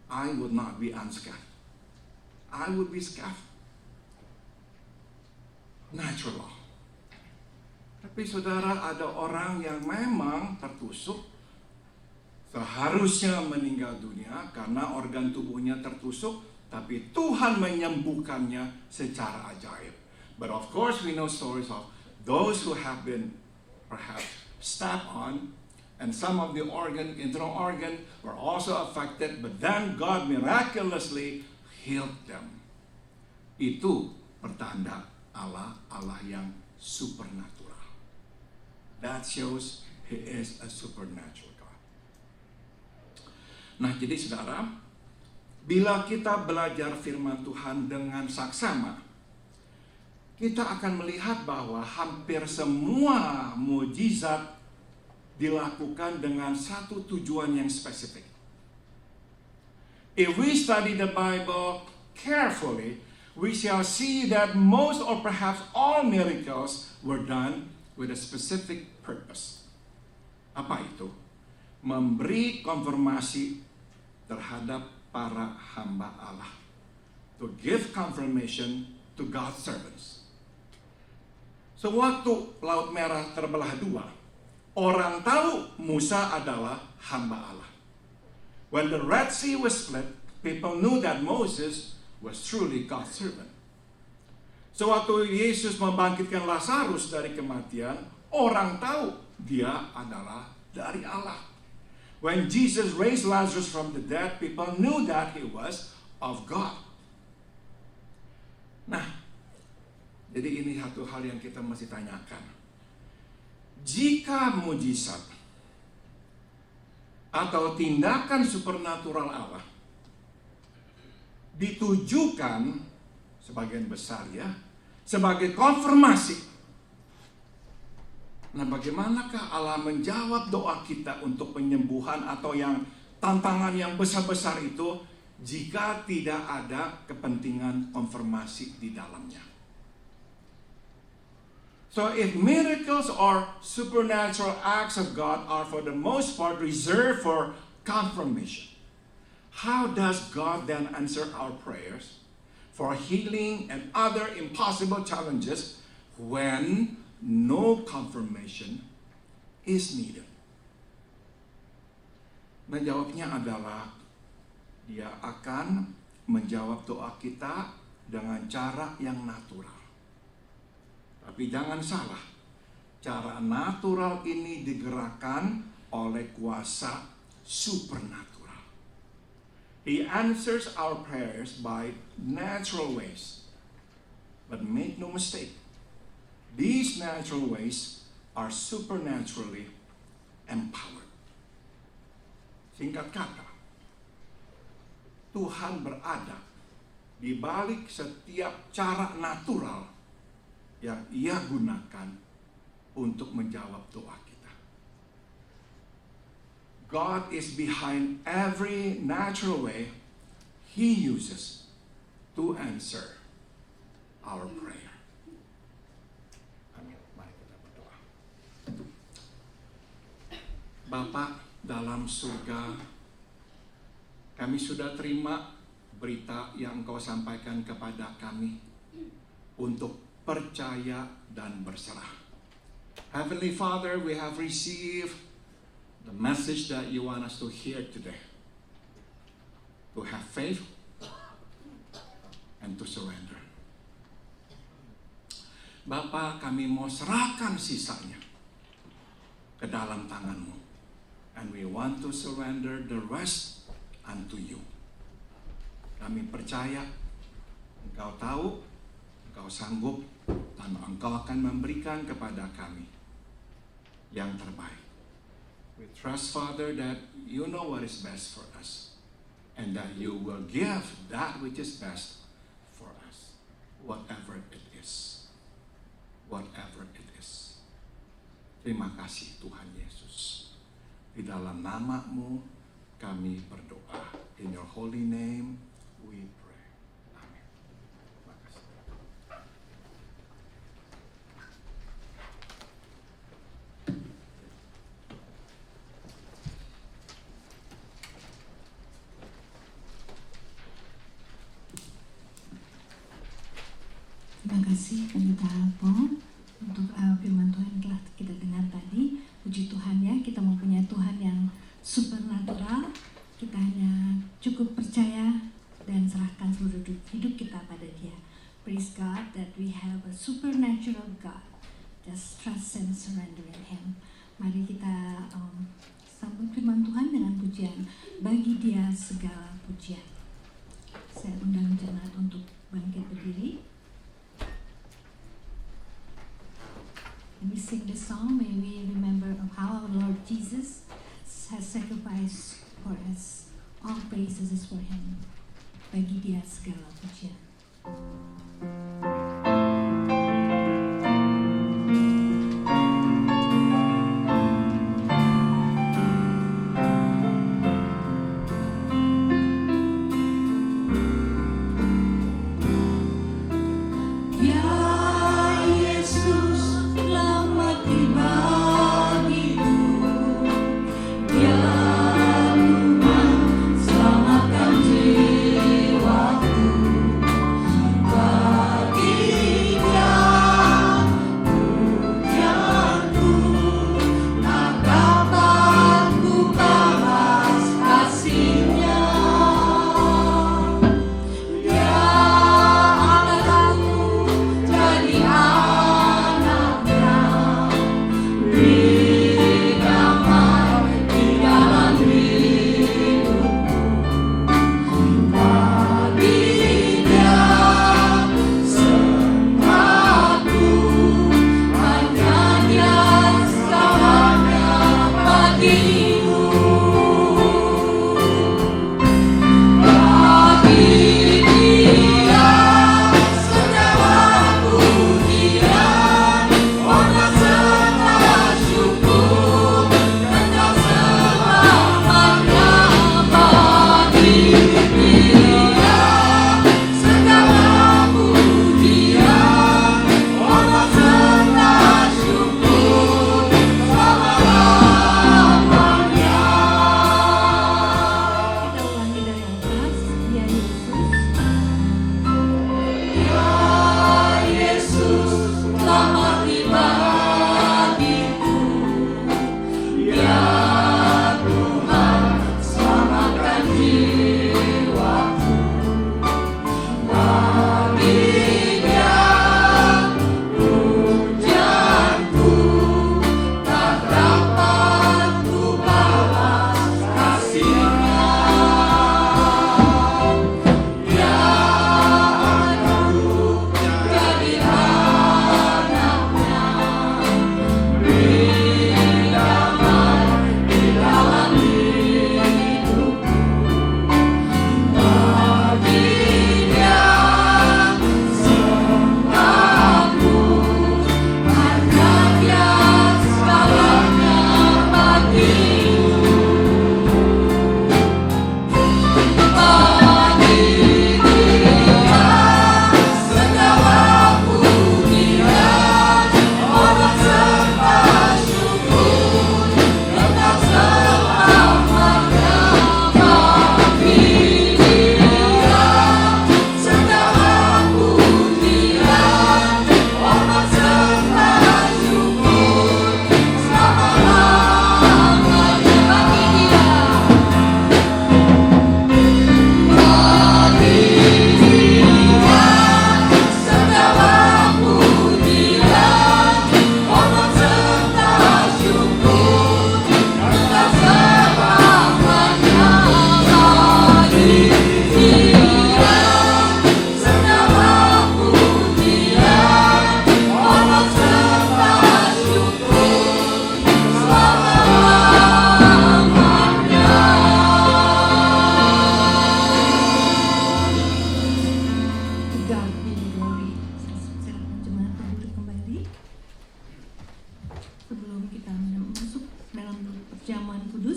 I would not be unscathed. I would be scarred. Natural law. Tapi saudara, ada orang yang memang tertusuk, seharusnya meninggal dunia karena organ tubuhnya tertusuk, tapi Tuhan menyembuhkannya secara ajaib. But of course we know stories of those who have been perhaps stabbed on, and some of the internal organ were also affected, but then God miraculously healed them. Itu pertanda Allah yang supernatural. That shows He is a supernatural God. Nah, jadi saudara, bila kita belajar firman Tuhan dengan saksama, kita akan melihat bahwa hampir semua mukjizat dilakukan dengan satu tujuan yang spesifik. If we study the Bible carefully, we shall see that most or perhaps all miracles were done with a specific purpose. Apa itu? Memberi konfirmasi terhadap para hamba Allah. To give confirmation to God's servants. Sewaktu Laut Merah terbelah dua, orang tahu Musa adalah hamba Allah. When the Red Sea was split, people knew that Moses was truly God's servant. Sewaktu Yesus membangkitkan Lazarus dari kematian, orang tahu dia adalah dari Allah. When Jesus raised Lazarus from the dead, people knew that he was of God. Nah, jadi ini satu hal yang kita mesti tanyakan. Jika mujizat atau tindakan supernatural Allah ditujukan sebagian besar ya sebagai konfirmasi, nah bagaimanakah Allah menjawab doa kita untuk penyembuhan atau yang tantangan yang besar-besar itu jika tidak ada kepentingan konfirmasi di dalamnya? So if miracles or supernatural acts of God are for the most part reserved for confirmation, how does God then answer our prayers for healing and other impossible challenges when no confirmation is needed? Menjawabnya adalah Dia akan menjawab doa kita dengan cara yang natural. Tapi jangan salah, cara natural ini digerakkan oleh kuasa supernatural. He answers our prayers by natural ways. But make no mistake, these natural ways are supernaturally empowered. Singkat kata, Tuhan berada di balik setiap cara natural yang Ia gunakan untuk menjawab doa kita. God is behind every natural way He uses to answer our prayer. Amin. Mari kita berdoa. Bapa dalam surga, kami sudah terima berita yang Engkau sampaikan kepada kami untuk percaya dan berserah. Heavenly Father, we have received the message that you want us to hear today. To have faith and to surrender. Bapa, kami mau serahkan sisanya ke dalam tangan-Mu. And we want to surrender the rest unto you. Kami percaya Engkau tahu, Engkau sanggup, dan Engkau akan memberikan kepada kami yang terbaik. We trust, Father, that you know what is best for us, and that you will give that which is best for us, whatever it is. Whatever it is. Terima kasih Tuhan Yesus. Di dalam nama-Mu kami berdoa. In your holy name we pray. Amin. Terima kasih. Terima kasih Pendeta Alpo untuk firman Tuhan yang telah kita dengar tadi. Puji Tuhan ya, kita mempunyai Tuhan yang supernatural. Kita hanya cukup percaya dan serahkan seluruh hidup kita pada Dia. Praise God that we have a supernatural God. Just trust and surrender in Him. Mari kita sambut firman Tuhan dengan pujian. Bagi Dia segala pujian. Saya undang jemaat untuk bangkit berdiri. When we sing this song, may we remember of how our Lord Jesus has sacrificed for us. All praises is for Him. Bagi Dia segala pujian. Selamatkan jiwaku.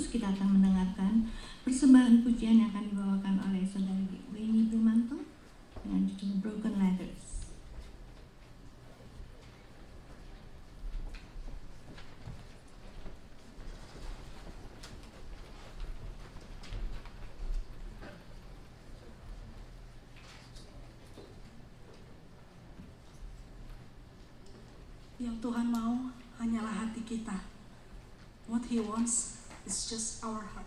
Agustus kita akan mendengarkan persembahan pujian yang akan dibawakan oleh Saudari Weni Primanto dengan judul Broken Letters. Yang Tuhan mau hanyalah hati kita. What He wants is just our heart.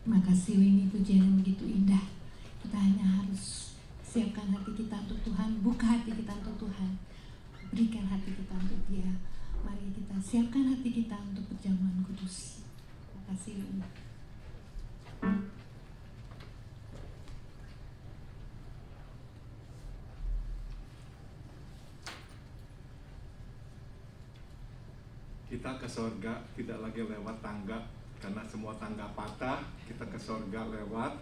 Makasih Weni, pujian yang begitu indah. Kita hanya harus siapkan hati kita untuk Tuhan, buka hati kita untuk Tuhan, berikan hati kita untuk Dia. Mari kita siapkan hati kita untuk perjamuan kudus. Makasih Weni. Kita ke surga tidak lagi lewat tangga, karena semua tangga patah. Kita ke surga lewat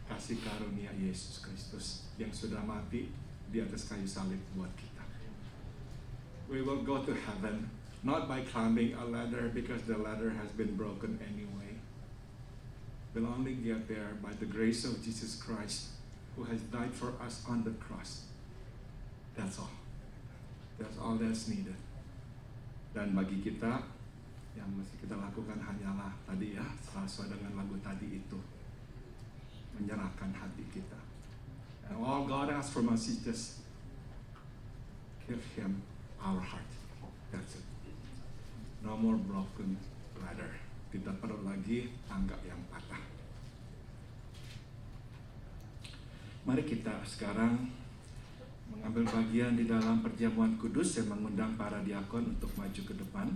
kasih karunia Yesus Kristus yang sudah mati di atas kayu salib buat kita. we will go to heaven, not by climbing a ladder because the ladder has been broken anyway. We'll only get there by the grace of Jesus Christ, who has died for us on the cross. That's all. That's all that's needed. Dan bagi kita, yang mesti kita lakukan hanyalah tadi ya, sesuai dengan lagu tadi itu, menyerahkan hati kita. And all God asks from us is just give Him our heart. That's it. No more broken ladder. Tidak perlu lagi tangga yang patah. Mari kita sekarang mengambil bagian di dalam perjamuan kudus. Saya mengundang para diakon untuk maju ke depan.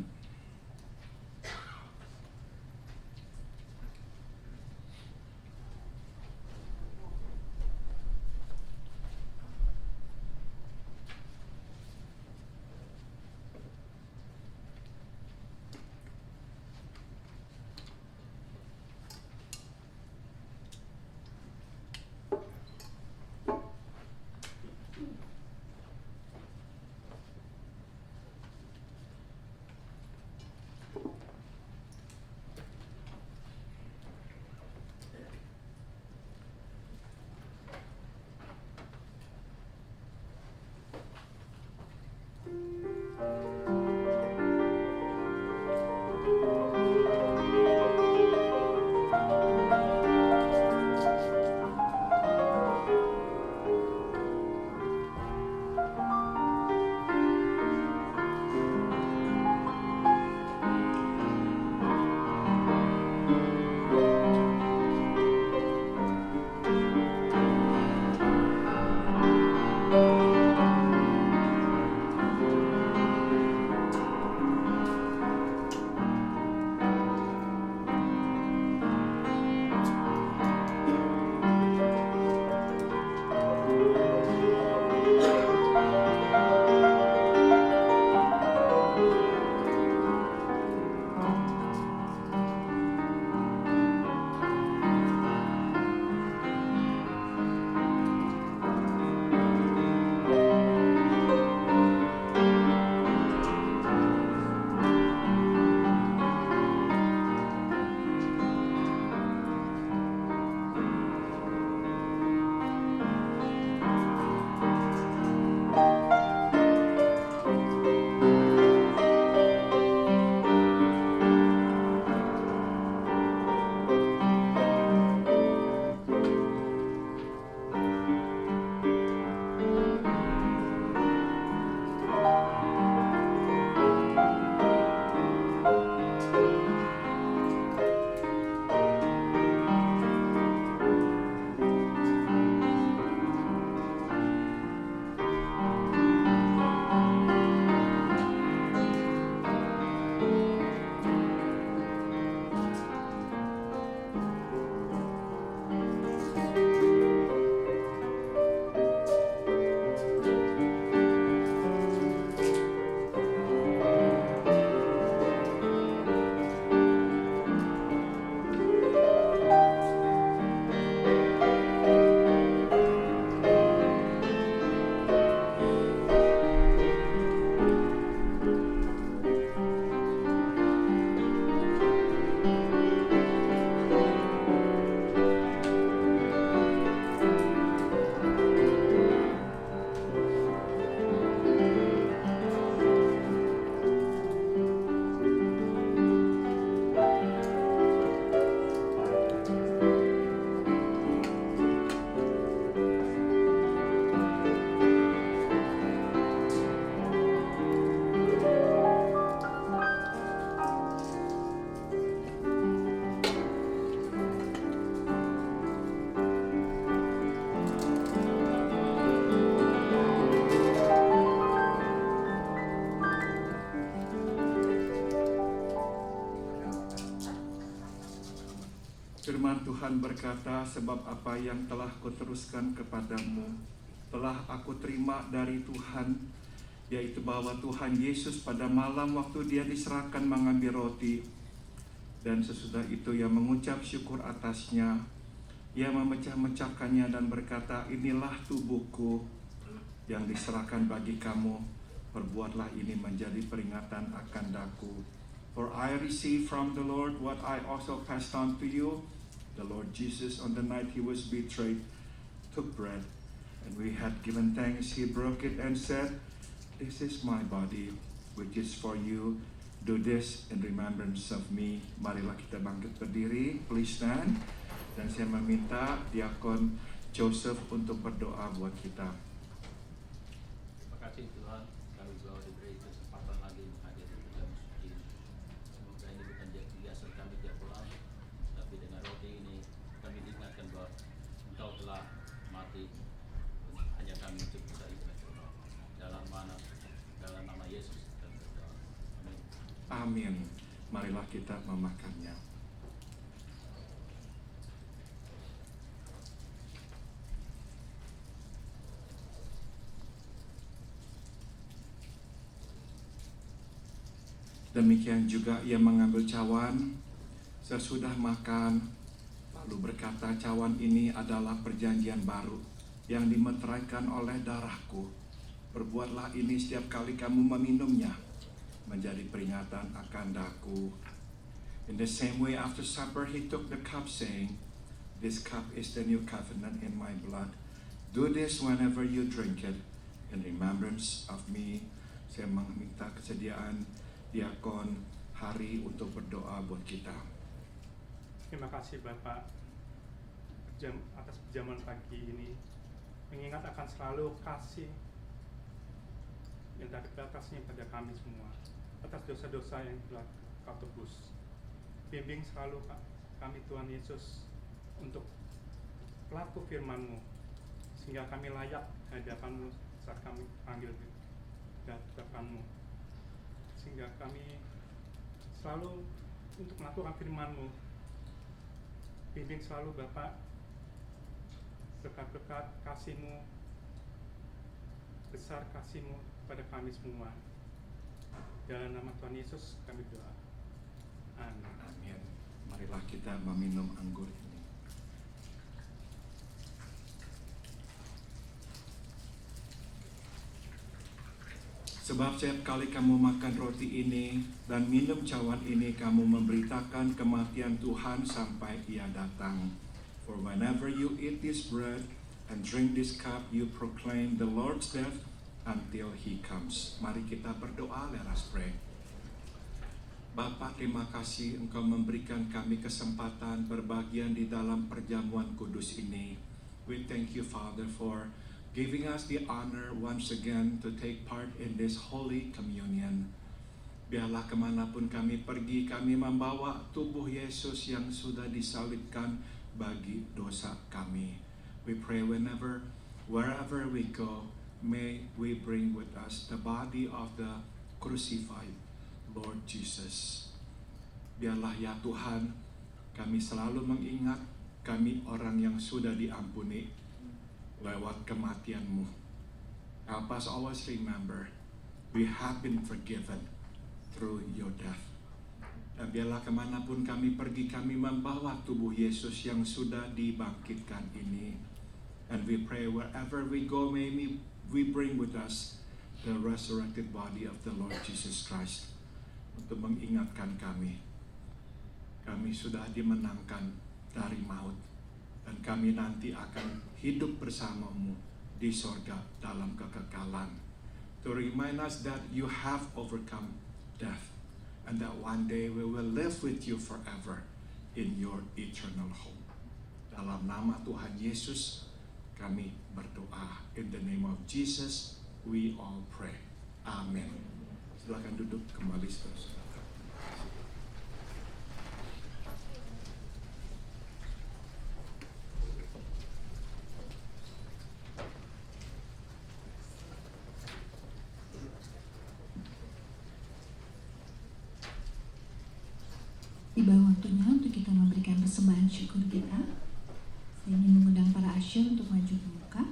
Firman Tuhan berkata, sebab apa yang telah kuteruskan kepadamu telah aku terima dari Tuhan, yaitu bahwa Tuhan Yesus pada malam waktu Dia diserahkan mengambil roti, dan sesudah itu Ia mengucap syukur atasnya, Ia memecah-mecahkannya dan berkata, inilah tubuhku yang diserahkan bagi kamu, Perbuatlah ini menjadi peringatan akan daku. For I received from the Lord what I also passed on to you. The Lord Jesus, on the night he was betrayed, took bread, and when he had given thanks, he broke it and said, "This is my body, which is for you. Do this in remembrance of me." Marilah kita bangkit berdiri. Please stand. Dan saya meminta Diakon Joseph untuk berdoa buat kita. Terima kasih Tuhan, kami juga diberi kesempatan lagi menghadiri jam suci ini. Semoga ini bukan kebiasaan kami tiap pulang, tapi dengan roti ini kami diingatkan bahwa Engkau telah mati, hanya kami untuk bisa ibadah. Dalam nama Yesus kami berdoa. Amin. Amin. Marilah kita memakannya. Demikian juga ia mengambil cawan sesudah makan, lalu berkata, "Cawan ini adalah perjanjian baru yang dimeteraikan oleh darahku. Perbuatlah ini setiap kali kamu meminumnya, menjadi peringatan akan daku." In the same way, after supper, he took the cup, saying, "This cup is the new covenant in my blood. Do this whenever you drink it, in remembrance of me." Saya meminta kesediaan Diakon Hari untuk berdoa buat kita. Terima kasih Bapak atas perjamuan pagi ini, mengingat akan selalu kasih yang dari kasihnya pada kami semua, atas dosa-dosa yang telah Kau tebus. Bimbing selalu kami Tuhan Yesus untuk pelaku firman-Mu, sehingga kami layak hadapan-Mu saat kami panggil hadapan-Mu, sehingga kami selalu untuk melakukan firman-Mu. Bimbing selalu Bapak, berkat-berkat kasih-Mu, besar kasih-Mu pada kami semua. Dalam nama Tuhan Yesus kami doa. Amin. Amin. Marilah kita meminum anggur ini. Sebab setiap kali kamu makan roti ini dan minum cawan ini, kamu memberitakan kematian Tuhan sampai Ia datang. For whenever you eat this bread and drink this cup, you proclaim the Lord's death until He comes. Mari kita berdoa, let us pray. Bapa, terima kasih Engkau memberikan kami kesempatan berbagian di dalam perjamuan kudus ini. We thank you, Father, for giving us the honor once again to take part in this Holy Communion. Biarlah kemanapun kami pergi, kami membawa tubuh Yesus yang sudah disalibkan bagi dosa kami. We pray wherever we go, may we bring with us the body of the crucified Lord Jesus. Biarlah ya Tuhan, kami selalu mengingat kami orang yang sudah diampuni lewat kematian-Mu. Help us always remember we have been forgiven through your death. Dan biarlah kemanapun kami pergi, kami membawa tubuh Yesus yang sudah dibangkitkan ini. And we pray wherever we go, may we bring with us the resurrected body of the Lord Jesus Christ, untuk mengingatkan kami sudah dimenangkan dari maut, dan kami nanti akan hidup bersama-Mu di sorga dalam kekekalan. To remind us that you have overcome death, and that one day we will live with you forever in your eternal home. Dalam nama Tuhan Yesus kami berdoa. In the name of Jesus we all pray. Amen. Silakan duduk kembali, saudara. Tiba waktunya untuk kita memberikan persembahan syukur kita. Saya ingin mengundang para asyir untuk maju ke muka.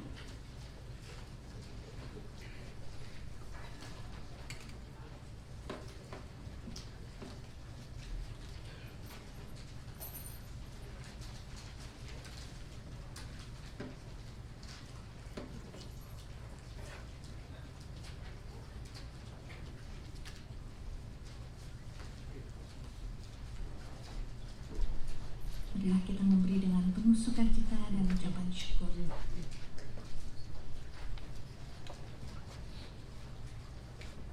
sukacita dan ucapan syukur.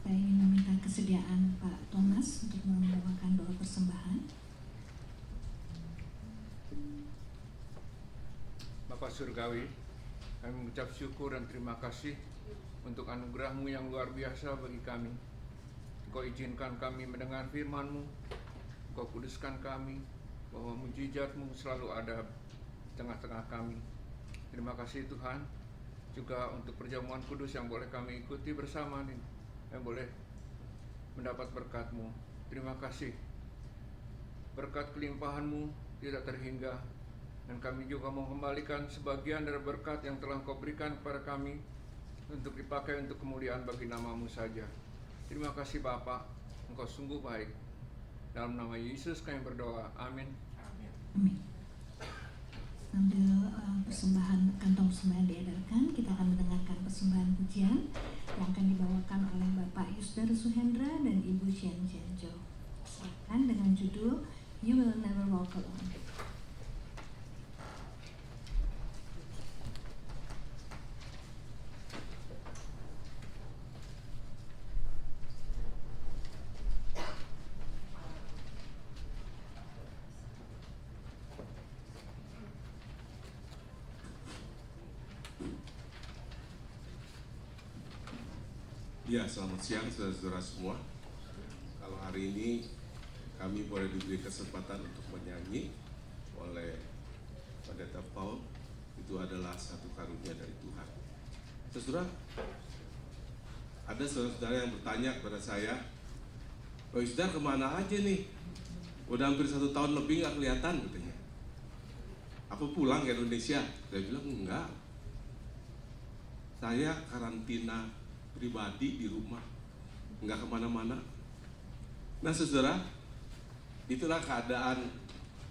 Saya ingin meminta kesediaan Pak Thomas untuk membawakan doa persembahan. Bapa Surgawi, kami mengucap syukur dan terima kasih untuk anugerah-Mu yang luar biasa bagi kami. Engkau izinkan kami mendengar firman-Mu, Engkau kuduskan kami, bahwa mujizat-Mu selalu ada di tengah-tengah kami. Terima kasih Tuhan, juga untuk perjamuan kudus yang boleh kami ikuti bersama ini, yang boleh mendapat berkat-Mu. Terima kasih, berkat kelimpahan-Mu tidak terhingga, dan kami juga mau kembalikan sebagian dari berkat yang telah Engkau berikan kepada kami untuk dipakai untuk kemuliaan bagi nama-Mu saja. Terima kasih Bapa, Engkau sungguh baik. Dalam nama Yesus kami berdoa, amin. Amin. Sambil persembahan kantong persembahan diedarkan, kita akan mendengarkan persembahan pujian yang akan dibawakan oleh Bapak Yusdarus Suhendra dan Ibu Xian Jianzhou. Silakan dengan judul You Will Never Walk Alone. Ya, selamat siang saudara-saudara semua. Kalau hari ini kami boleh diberi kesempatan untuk menyanyi oleh Pendeta Paul, itu adalah satu karunia dari Tuhan. Saudara, ada saudara-saudara yang bertanya kepada saya, "Oh, saudara kemana aja nih? Udah hampir 1 tahun lebih nggak kelihatan," katanya. "Apa pulang ke Indonesia?" Saya bilang, "Enggak. Saya karantina pribadi di rumah, nggak kemana-mana." Nah saudara, itulah keadaan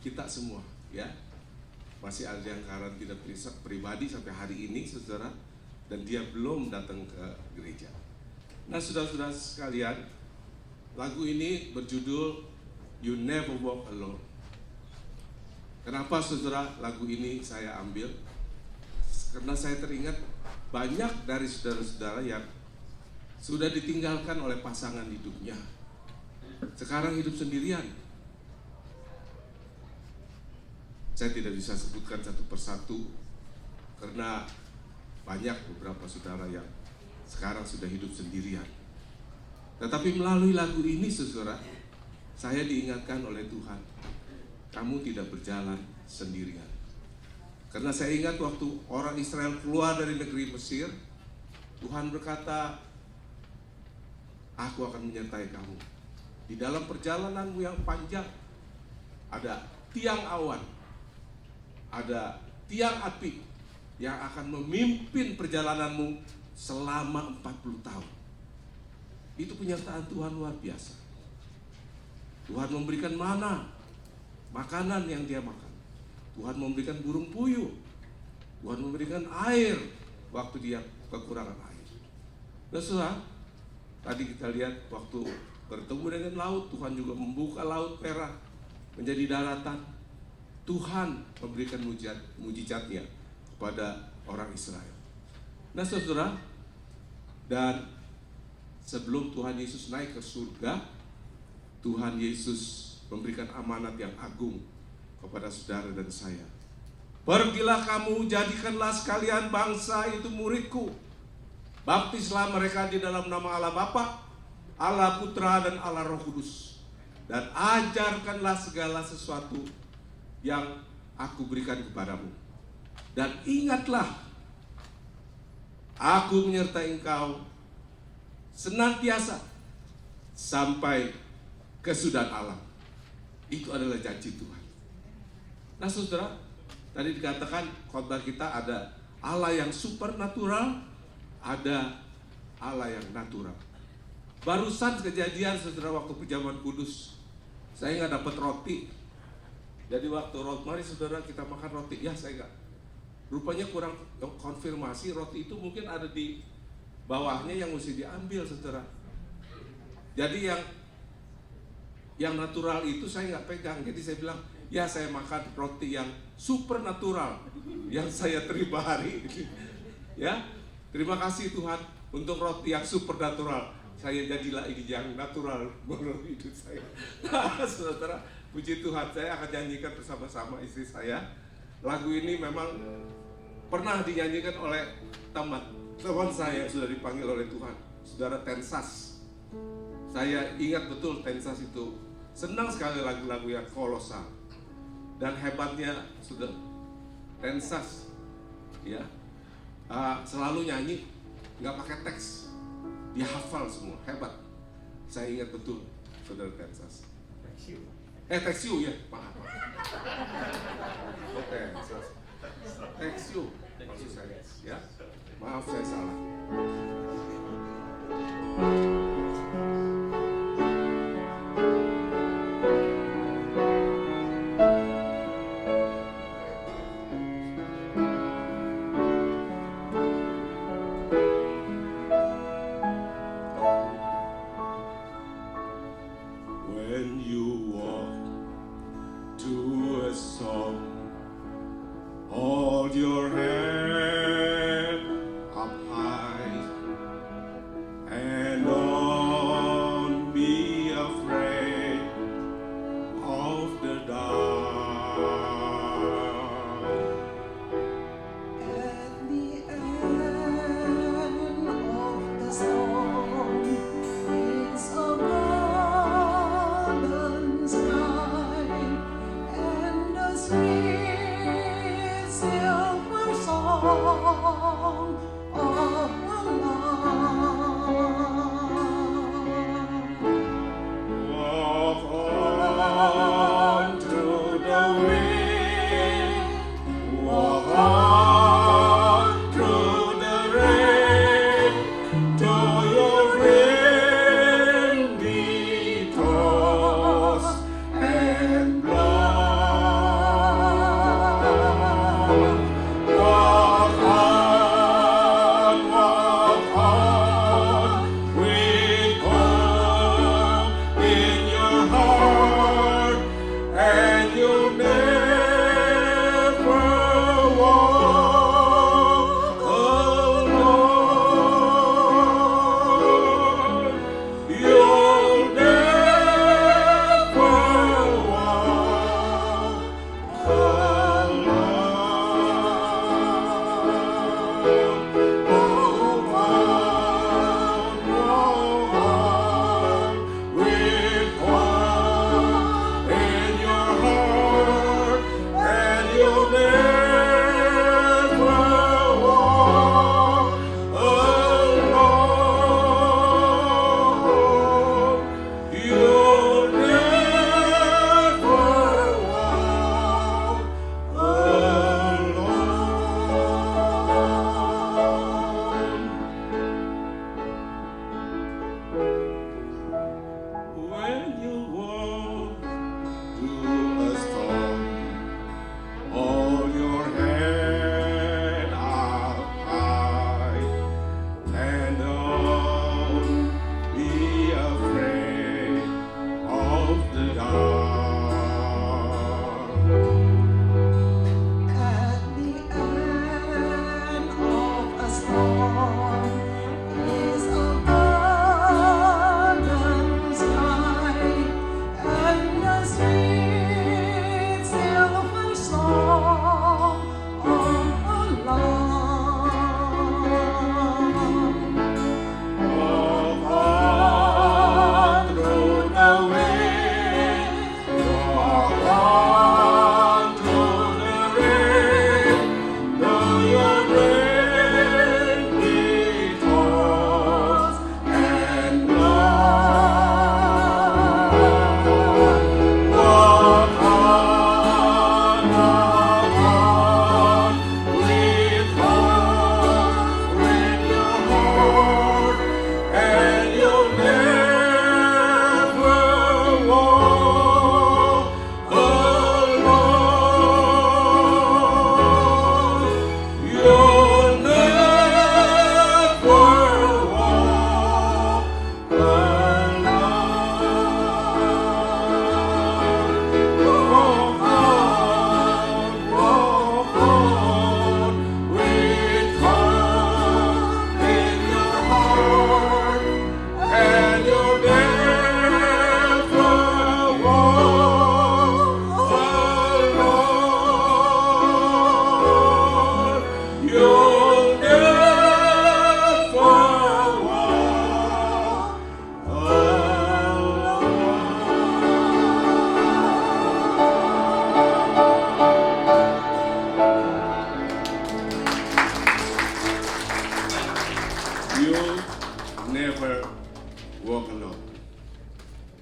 kita semua, ya. Masih ada yang karantina pribadi sampai hari ini, saudara, dan dia belum datang ke gereja. Nah saudara-saudara sekalian, lagu ini berjudul You Never Walk Alone. Kenapa saudara lagu ini saya ambil? Karena saya teringat banyak dari saudara-saudara yang sudah ditinggalkan oleh pasangan hidupnya, sekarang hidup sendirian. Saya tidak bisa sebutkan satu persatu karena banyak beberapa saudara yang sekarang sudah hidup sendirian. Tetapi melalui lagu ini saudara, saya diingatkan oleh Tuhan, kamu tidak berjalan sendirian. Karena saya ingat waktu orang Israel keluar dari negeri Mesir, Tuhan berkata, aku akan menyertai kamu. Di dalam perjalananmu yang panjang, ada tiang awan, ada tiang api yang akan memimpin perjalananmu selama 40 tahun. Itu penyertaan Tuhan luar biasa. Tuhan memberikan mana, makanan yang dia makan. Tuhan memberikan burung puyuh. Tuhan memberikan air waktu dia kekurangan air. Nah saudara, tadi kita lihat waktu bertemu dengan laut, Tuhan juga membuka laut merah menjadi daratan. Tuhan memberikan mujizatnya kepada orang Israel. Nah saudara, dan sebelum Tuhan Yesus naik ke surga, Tuhan Yesus memberikan amanat yang agung kepada saudara dan saya. Pergilah kamu, jadikanlah sekalian bangsa itu muridku. Baptislah mereka di dalam nama Allah Bapa, Allah Putra, dan Allah Roh Kudus. Dan ajarkanlah segala sesuatu yang aku berikan kepadamu. Dan ingatlah, aku menyertai engkau senantiasa sampai kesudahan alam. Itu adalah janji Tuhan. Nah saudara, tadi dikatakan khotbah kita ada Allah yang supernatural, ada Allah yang natural. Barusan kejadian saudara waktu perjamuan kudus, saya nggak dapat roti. Jadi waktu mari saudara kita makan roti, ya saya nggak. Rupanya kurang konfirmasi, roti itu mungkin ada di bawahnya yang mesti diambil saudara. Jadi yang natural itu saya nggak pegang. Jadi saya bilang, Ya, saya makan roti yang supernatural yang saya terima hari ini. Ya, terima kasih Tuhan untuk roti yang supernatural. Saya jadilah ini yang natural menurut hidup saya. Saudara, puji Tuhan, saya akan nyanyikan bersama-sama istri saya. Lagu ini memang pernah dinyanyikan oleh teman saya yang sudah dipanggil oleh Tuhan, Saudara Tensas. Saya ingat betul Tensas itu senang sekali lagu-lagu yang kolosal. Dan hebatnya sudah Tensas, ya, selalu nyanyi nggak pakai teks, dia hafal semua, hebat. Saya ingat betul Saudara Tensas. Texiu ya, maaf. Tensas, Texiu maksud saya, ya, maaf saya salah. When you walk to a song, hold your head up high and don't be afraid of the dark. At the end of the song is a golden sky and a sweet silver song.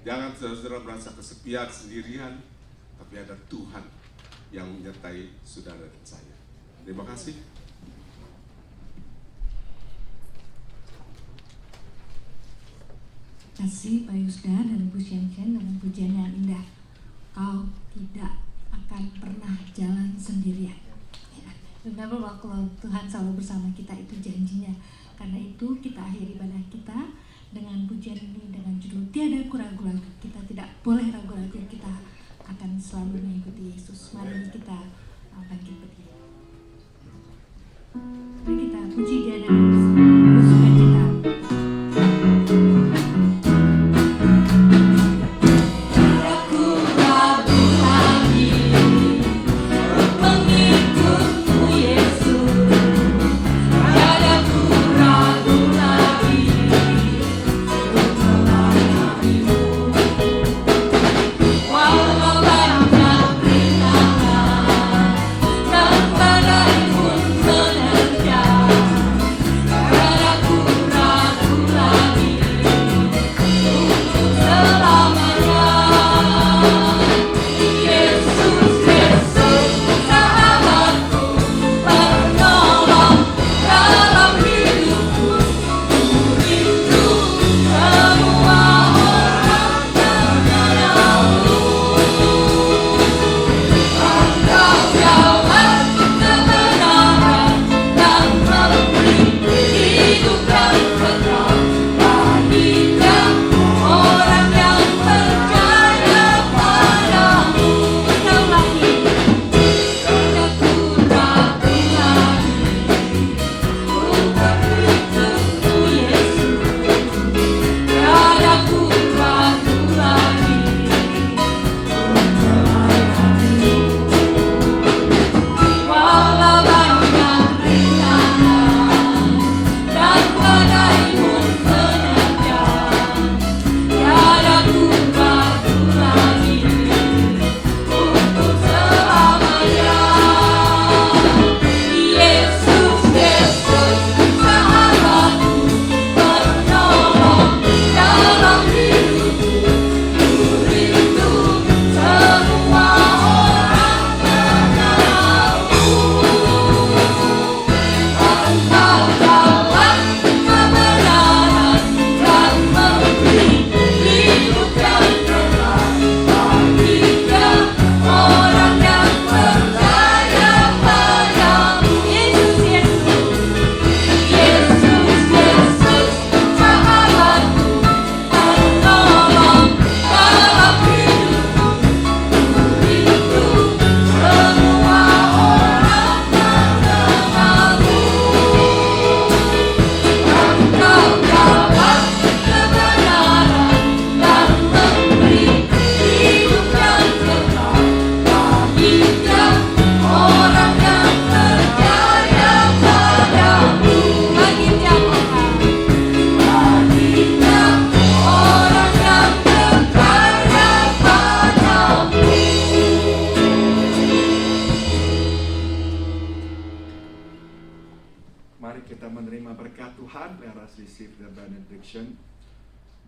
Jangan saudara merasa kesepian, sendirian, tapi ada Tuhan yang menyertai saudara dan saya. Terima kasih. Kasih Pak Yusda dan Bu Shen-Shen dengan pujian yang indah. Kau tidak akan pernah jalan sendirian. Ya. Remember kalau Tuhan selalu bersama kita, itu janjinya. Karena itu kita akhiri ibadah kita dengan pujian ini dengan judul Tiada Ku Ragu-Ragu. Kita tidak boleh ragu-ragu, kita akan selalu mengikuti Yesus. Mari kita bangkit berdiri. Mari kita puji Dia dengan bersukacita.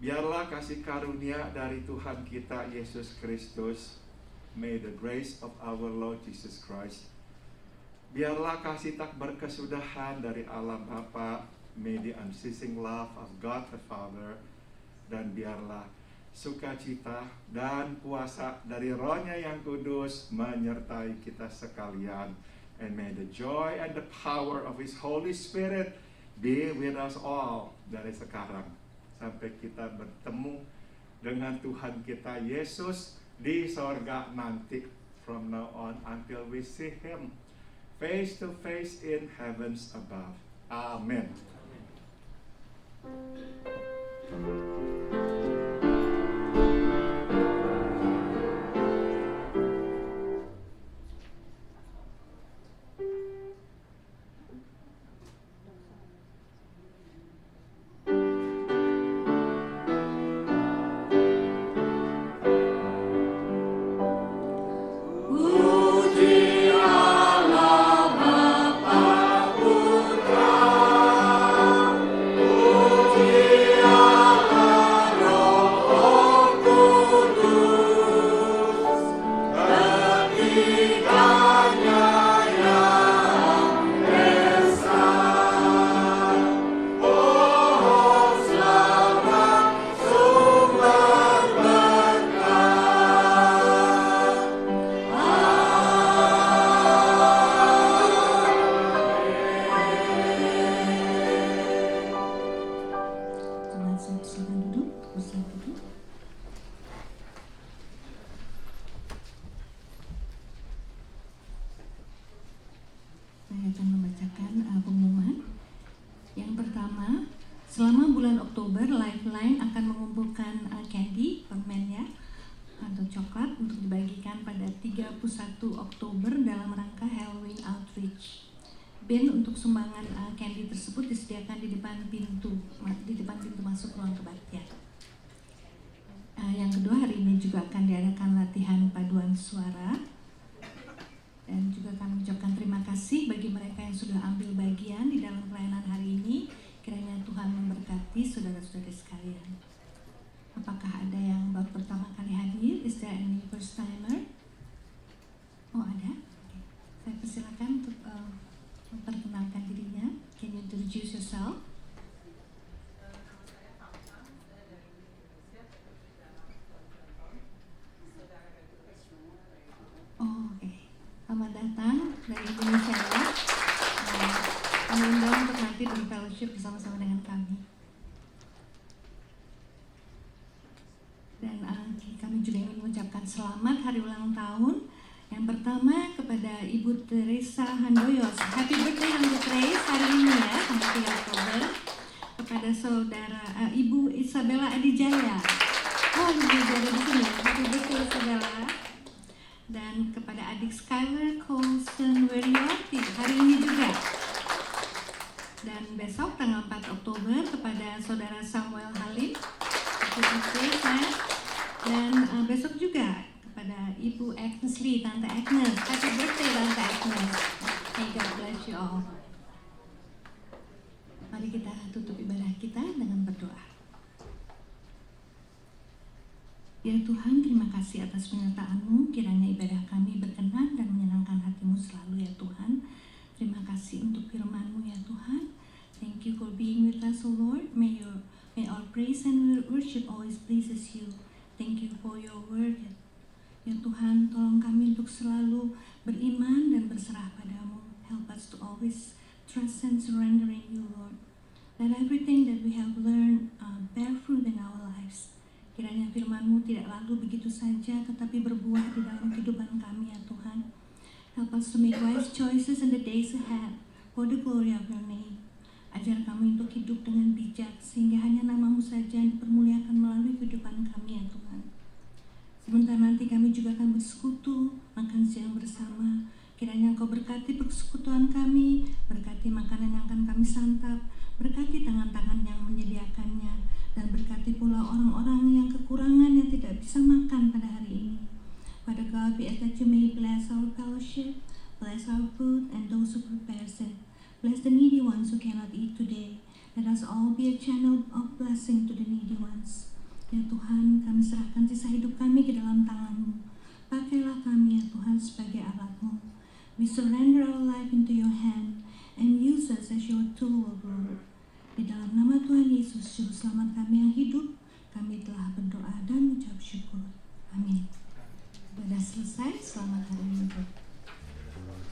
Biarlah kasih karunia dari Tuhan kita Yesus Kristus, may the grace of our Lord Jesus Christ, biarlah kasih tak berkesudahan dari Allah Bapa, may the unceasing love of God the Father, dan biarlah sukacita dan kuasa dari Roh-Nya yang kudus menyertai kita sekalian, and may the joy and the power of His Holy Spirit be with us all dari sekarang sampai kita bertemu dengan Tuhan kita Yesus di sorga nanti, from now on until we see Him face to face in heavens above. Amen. Putra, puji Allah. Lifeline akan mengumpulkan candy, permennya, atau coklat untuk dibagikan pada 31 Oktober dalam rangka Halloween Outreach. Bin untuk sumbangan candy tersebut disediakan di depan pintu masuk ruang kebaktian. Yang kedua, hari ini juga akan diadakan latihan paduan suara. Dan juga kami ucapkan terima kasih bagi mereka yang sudah ambil bagian di dalam pelayanan hari ini. Kiranya Tuhan memberkati saudara-saudara sekalian. Apakah ada yang baru pertama kali hadir? Is there any first timer? Oh, ada? Okay. Saya persilakan untuk memperkenalkan dirinya. Can you introduce yourself? Oh, oke. Selamat datang dari Indonesia ya. Kami undang untuk nanti berfellowship bersama-sama dengan kami. Dan kami juga ingin mengucapkan selamat hari ulang tahun. Yang pertama kepada Ibu Teresa Handoyo. Happy birthday Tante Grace hari ini ya, tanggal 3 Oktober. Kepada saudara Ibu Isabella Adijaya. Oh, Ibu Adijaya di sini. Happy birthday Isabella. Dan kepada adik Skyler Colson Werioti hari ini juga. Dan besok tanggal 4 Oktober kepada saudara Samuel Halim. Happy birthday, Sam. Dan besok juga kepada Ibu Agnes Lee, Tante Agnes. Happy birthday Tante Agnes. May God bless you all. Mari kita tutup ibadah kita dengan berdoa. Ya Tuhan, terima kasih atas penyertaan-Mu. Kiranya ibadah kami berkenan dan menyenangkan hati-Mu selalu ya Tuhan. Terima kasih untuk firman-Mu ya Tuhan. Thank you for being with us, O Lord. May our praise and worship always pleases you. Thank you for your word. Ya Tuhan, tolong kami untuk selalu beriman dan berserah padamu. Help us to always trust and surrender in you, Lord. Let everything that we have learned bear fruit in our lives. Kiranya firman-Mu tidak lalu begitu saja, tetapi berbuah di dalam kehidupan kami, ya Tuhan. Help us to make wise choices in the days ahead for the glory of your name. Ajar kami untuk hidup dengan bijak, sehingga hanya nama-Mu saja yang dipermuliakan melalui kehidupan kami, ya Tuhan. Sebentar nanti kami juga akan bersekutu, makan siang bersama. Kiranya Engkau berkati persekutuan kami, berkati makanan yang akan kami santap, berkati tangan-tangan yang menyediakannya, dan berkati pula orang-orang yang kekurangan yang tidak bisa makan pada hari ini. Father God, we ask that you may bless our fellowship, bless our food, and those who prepares it. Bless the needy ones who cannot eat today. Let us all be a channel of blessing to the needy ones. Ya Tuhan, kami serahkan sisa hidup kami ke dalam tangan-Mu. Pakailah kami ya Tuhan sebagai alat-Mu. We surrender our life into your hand and use us as your tool, Lord. Di dalam nama Tuhan Yesus, Juru Selamat kami